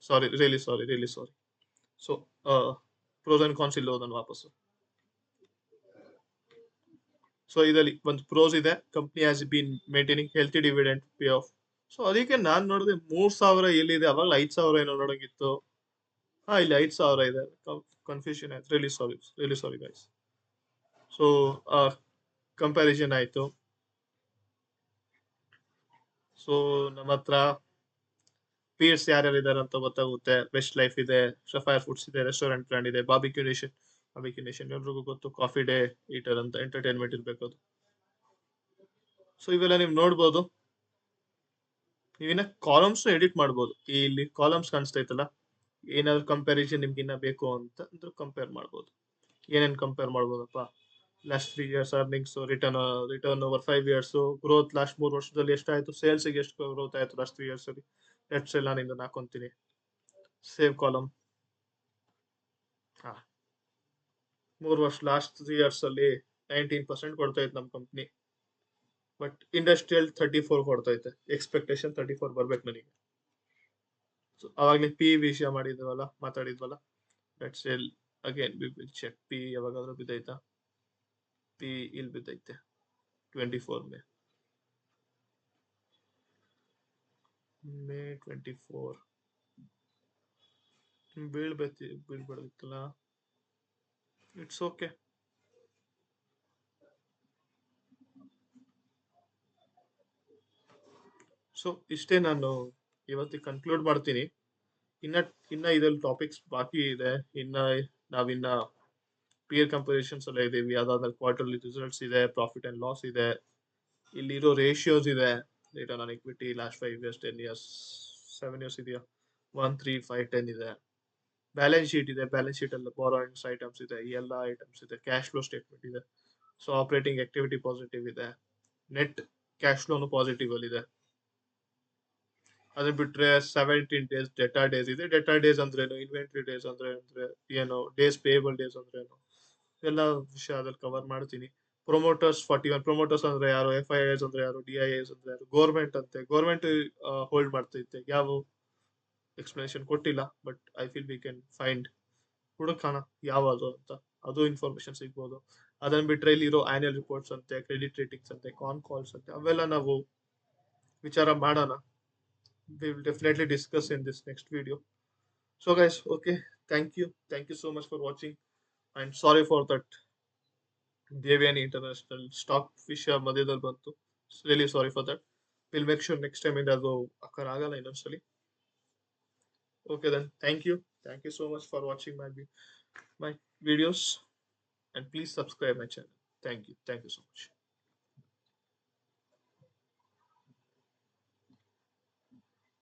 Sorry, really sorry. So pros and cons ಇಲ್ಲಿ ಹೋದನ್ ವಾಪಸ್. ಸೊ ಇದರಲ್ಲಿ ಒಂದು ಪ್ರೋಸ್ ಇದೆ, company has been maintaining healthy dividend pay off. So ಅದಕ್ಕೆ ನಾನ್ ನೋಡಿದೆ 3,000 ಎಲ್ಲಿದೆ, ಅವಾಗ 5,000 ಏನೋ ನೋಡಂಗಿತ್ತು. ಹಾ, ಇಲ್ಲಿ 5,000 ಇದೆ. ಕನ್ಫ್ಯೂಷನ್ ಆಯ್ತು, really sorry guys. So comparison ಆಯ್ತು. ಸೊ ನಮ್ಮ ಹತ್ರ ಪೀರ್ಸ್ ಯಾರ್ಯಾರು ಇದಾರೆ ಅಂತ ಗೊತ್ತಾಗುತ್ತೆ. ಬೆಸ್ಟ್ ಲೈಫ್ ಇದೆ, ಸಫೈರ್ ಫುಡ್ಸ್ ಇದೆ, ರೆಸ್ಟೋರೆಂಟ್ ಬ್ರ್ಯಾಂಡ್ ಇದೆ, ಬಾರ್ಬಿಕ್ಯೂ ನೇಷನ್ ಎಲ್ರಿಗೂ ಗೊತ್ತು, ಕಾಫಿ ಡೇ ಈಟರ್ ಅಂತ ಎಂಟರ್ಟೈನ್ಮೆಂಟ್ ಇರ್ಬೇಕು ಅದು. ಸೊ ಇವೆಲ್ಲ ನೀವು ನೋಡ್ಬೋದು. ನೀವಿನ್ನ ಕಾಲಮ್ಸ್ ಎಡಿಟ್ ಮಾಡ್ಬೋದು. ಇಲ್ಲಿ ಕಾಲಮ್ಸ್ ಕಾಣಿಸ್ತೈತಲ್ಲ, ಏನಾದ್ರು ಕಂಪ್ಯಾರಿಸನ್ ನಿಮ್ಗೆ ಇನ್ನ ಬೇಕು ಅಂತ ಅಂದ್ರೆ ಕಂಪೇರ್ ಮಾಡ್ಬೋದು. ಏನೇನ್ ಕಂಪೇರ್ ಮಾಡ್ಬೋದಪ್ಪ, last 3 years earnings, return over 5 years, growth last 3 ವರ್ಷದಲ್ಲಿ ಎಷ್ಟಾಯ್ತು, ಸೇಲ್ಸ್ಗೆ ಎಷ್ಟು ಗ್ರೋತ್ ಆಯ್ತು ಲಾಸ್ಟ್ 3 years ಅಲ್ಲಿ, ಲೆಟ್ಸ್ ಎಲ್ಲ ನಾನು ಇದನ್ನ ಹಾಕೊಂತೀನಿ. Save column. ಹಾ, 3 ವರ್ಷ ಲಾಸ್ಟ್ 3 years ಅಲ್ಲಿ 19% ಕೊಡ್ತಾ ಇತ್ತು ನಮ್ಮ ಕಂಪ್ನಿ. ಬಟ್ ಇಂಡಸ್ಟ್ರಿಯಲ್ 34 ಕೊಡ್ತೈತೆ, ಎಕ್ಸ್ಪೆಕ್ಟೇಷನ್ 34 ಬರ್ಬೇಕು ನನಗೆ. ಸೊ ಅವಾಗಲೇ ಪಿ ವಿಷಯ ಮಾತಾಡಿದ್ವಲ್ಲ, let's L again we will check P ಯಾವಾಗಾದ್ರೂ ಬಿದ್ದೈತಾ. ಪಿ ಇಲ್ಲಿ ಬಿದ್ದೈತೆ 24 ಮೇ 24 ಬೀಳ್ಬೇಕಿತ್ತಲ್ಲ. It's okay. ಸೊ ಇಷ್ಟೇ, ನಾನು ಇವತ್ತಿಗೆ ಕನ್ಕ್ಲೂಡ್ ಮಾಡ್ತೀನಿ. ಇನ್ನ ಇನ್ನ ಇದ್ರಲ್ಲಿ ಟಾಪಿಕ್ಸ್ ಬಾಕಿ ಇದೆ. ನಾವಿನ್ನ ಪಿಯರ್ ಕಂಪೇರಿಸನ್ಸ್ ಎಲ್ಲ ಇದೀವಿ. ಅದಾದ್ಮೇಲೆ ಕ್ವಾರ್ಟರ್ಲಿ ರಿಸಲ್ಟ್ಸ್ ಇದೆ, ಪ್ರಾಫಿಟ್ ಅಂಡ್ ಲಾಸ್ ಇದೆ, ಇಲ್ಲಿರೋ ರೇಷಿಯೋಸ್ ಇದೆ, return on equity last 5 years, 10 years, 7 years ಇದೆಯಾ, 1, 3, 5, 10 ಇದೆ. ಬ್ಯಾಲೆನ್ಸ್ ಶೀಟ್ ಇದೆ, ಬ್ಯಾಲೆನ್ಸ್ ಶೀಟ್ ಅಲ್ಲಿ ಬಾರೋಯಿಂಗ್ಸ್ ಐಟಮ್ಸ್ ಇದೆ, ಎಲ್ಲ ಐಟಮ್ಸ್ ಇದೆ, ಕ್ಯಾಶ್ ಫ್ಲೋ ಸ್ಟೇಟ್ಮೆಂಟ್ ಇದೆ. ಸೊ ಆಪರೇಟಿಂಗ್ ಆಕ್ಟಿವಿಟಿ ಪಾಸಿಟಿವ್ ಇದೆ, ನೆಟ್ ಕ್ಯಾಶ್ ಫ್ಲೋನು ಪಾಸಿಟಿವ್ ಅಲ್ಲಿ ಇದೆ. ಅದನ್ನ ಬಿಟ್ರೆ 17 ಡೇಸ್ ಡೆಟಾ ಡೇಸ್ ಇದೆ. ಡೆಟಾ ಡೇಸ್ ಅಂದ್ರೇನು, ಇನ್ವೆಂಟ್ರಿ ಡೇಸ್ ಅಂದ್ರೆ ಏನು, ಡೇಸ್ ಪೇಬಲ್ ಡೇಸ್ ಅಂದ್ರೆ ಏನು, ಎಲ್ಲ ವಿಷಯ ಅದ್ರಲ್ಲಿ ಕವರ್ ಮಾಡ್ತೀನಿ. ಪ್ರೊಮೋಟರ್ಸ್ 41, ಪ್ರೊಮೋಟರ್ಸ್ ಅಂದ್ರೆ ಯಾರು, FIIs ಅಂದ್ರೆ ಯಾರು, DIIs ಅಂದ್ರೆ ಯಾರು, ಗೌರ್ಮೆಂಟ್ ಅಂತೆ, ಗೌರ್ಮೆಂಟ್ ಹೋಲ್ಡ್ ಮಾಡ್ತೈತೆ, ಯಾವ ಎಕ್ಸ್ಪ್ಲನೇಷನ್ ಕೊಟ್ಟಿಲ್ಲ. But I feel we can find, ಹುಡುಕೋಣ ಯಾವುದು ಅಂತ, ಅದು ಇನ್ಫಾರ್ಮೇಶನ್ ಸಿಗ್ಬೋದು. ಅದನ್ನ ಬಿಟ್ರೆ ಇಲ್ಲಿರೋ ಆನ್ಯುವಲ್ ರಿಪೋರ್ಟ್ಸ್ ಅಂತೆ, ಕ್ರೆಡಿಟ್ ರೇಟಿಂಗ್ಸ್ ಅಂತೆ, ಕಾಲ್ಸ್ ಅಂತೆ, ಅವೆಲ್ಲ ನಾವು ವಿಚಾರ ಮಾಡೋಣ. We will definitely discuss in this next video. So guys, okay, thank you so much for watching, and sorry for that Devyani International stock ವಿಷಯ ಮಧ್ಯದಲ್ಲಿ ಬಂತು. Really sorry for that. We'll make sure next time ಅದು ಅಕ್ಕರ್ ಆಗಲ್ಲ ಇನ್ನೊಂದ್ಸಲಿ. Okay then, thank you so much for watching my videos, and please subscribe my channel. Thank you so much.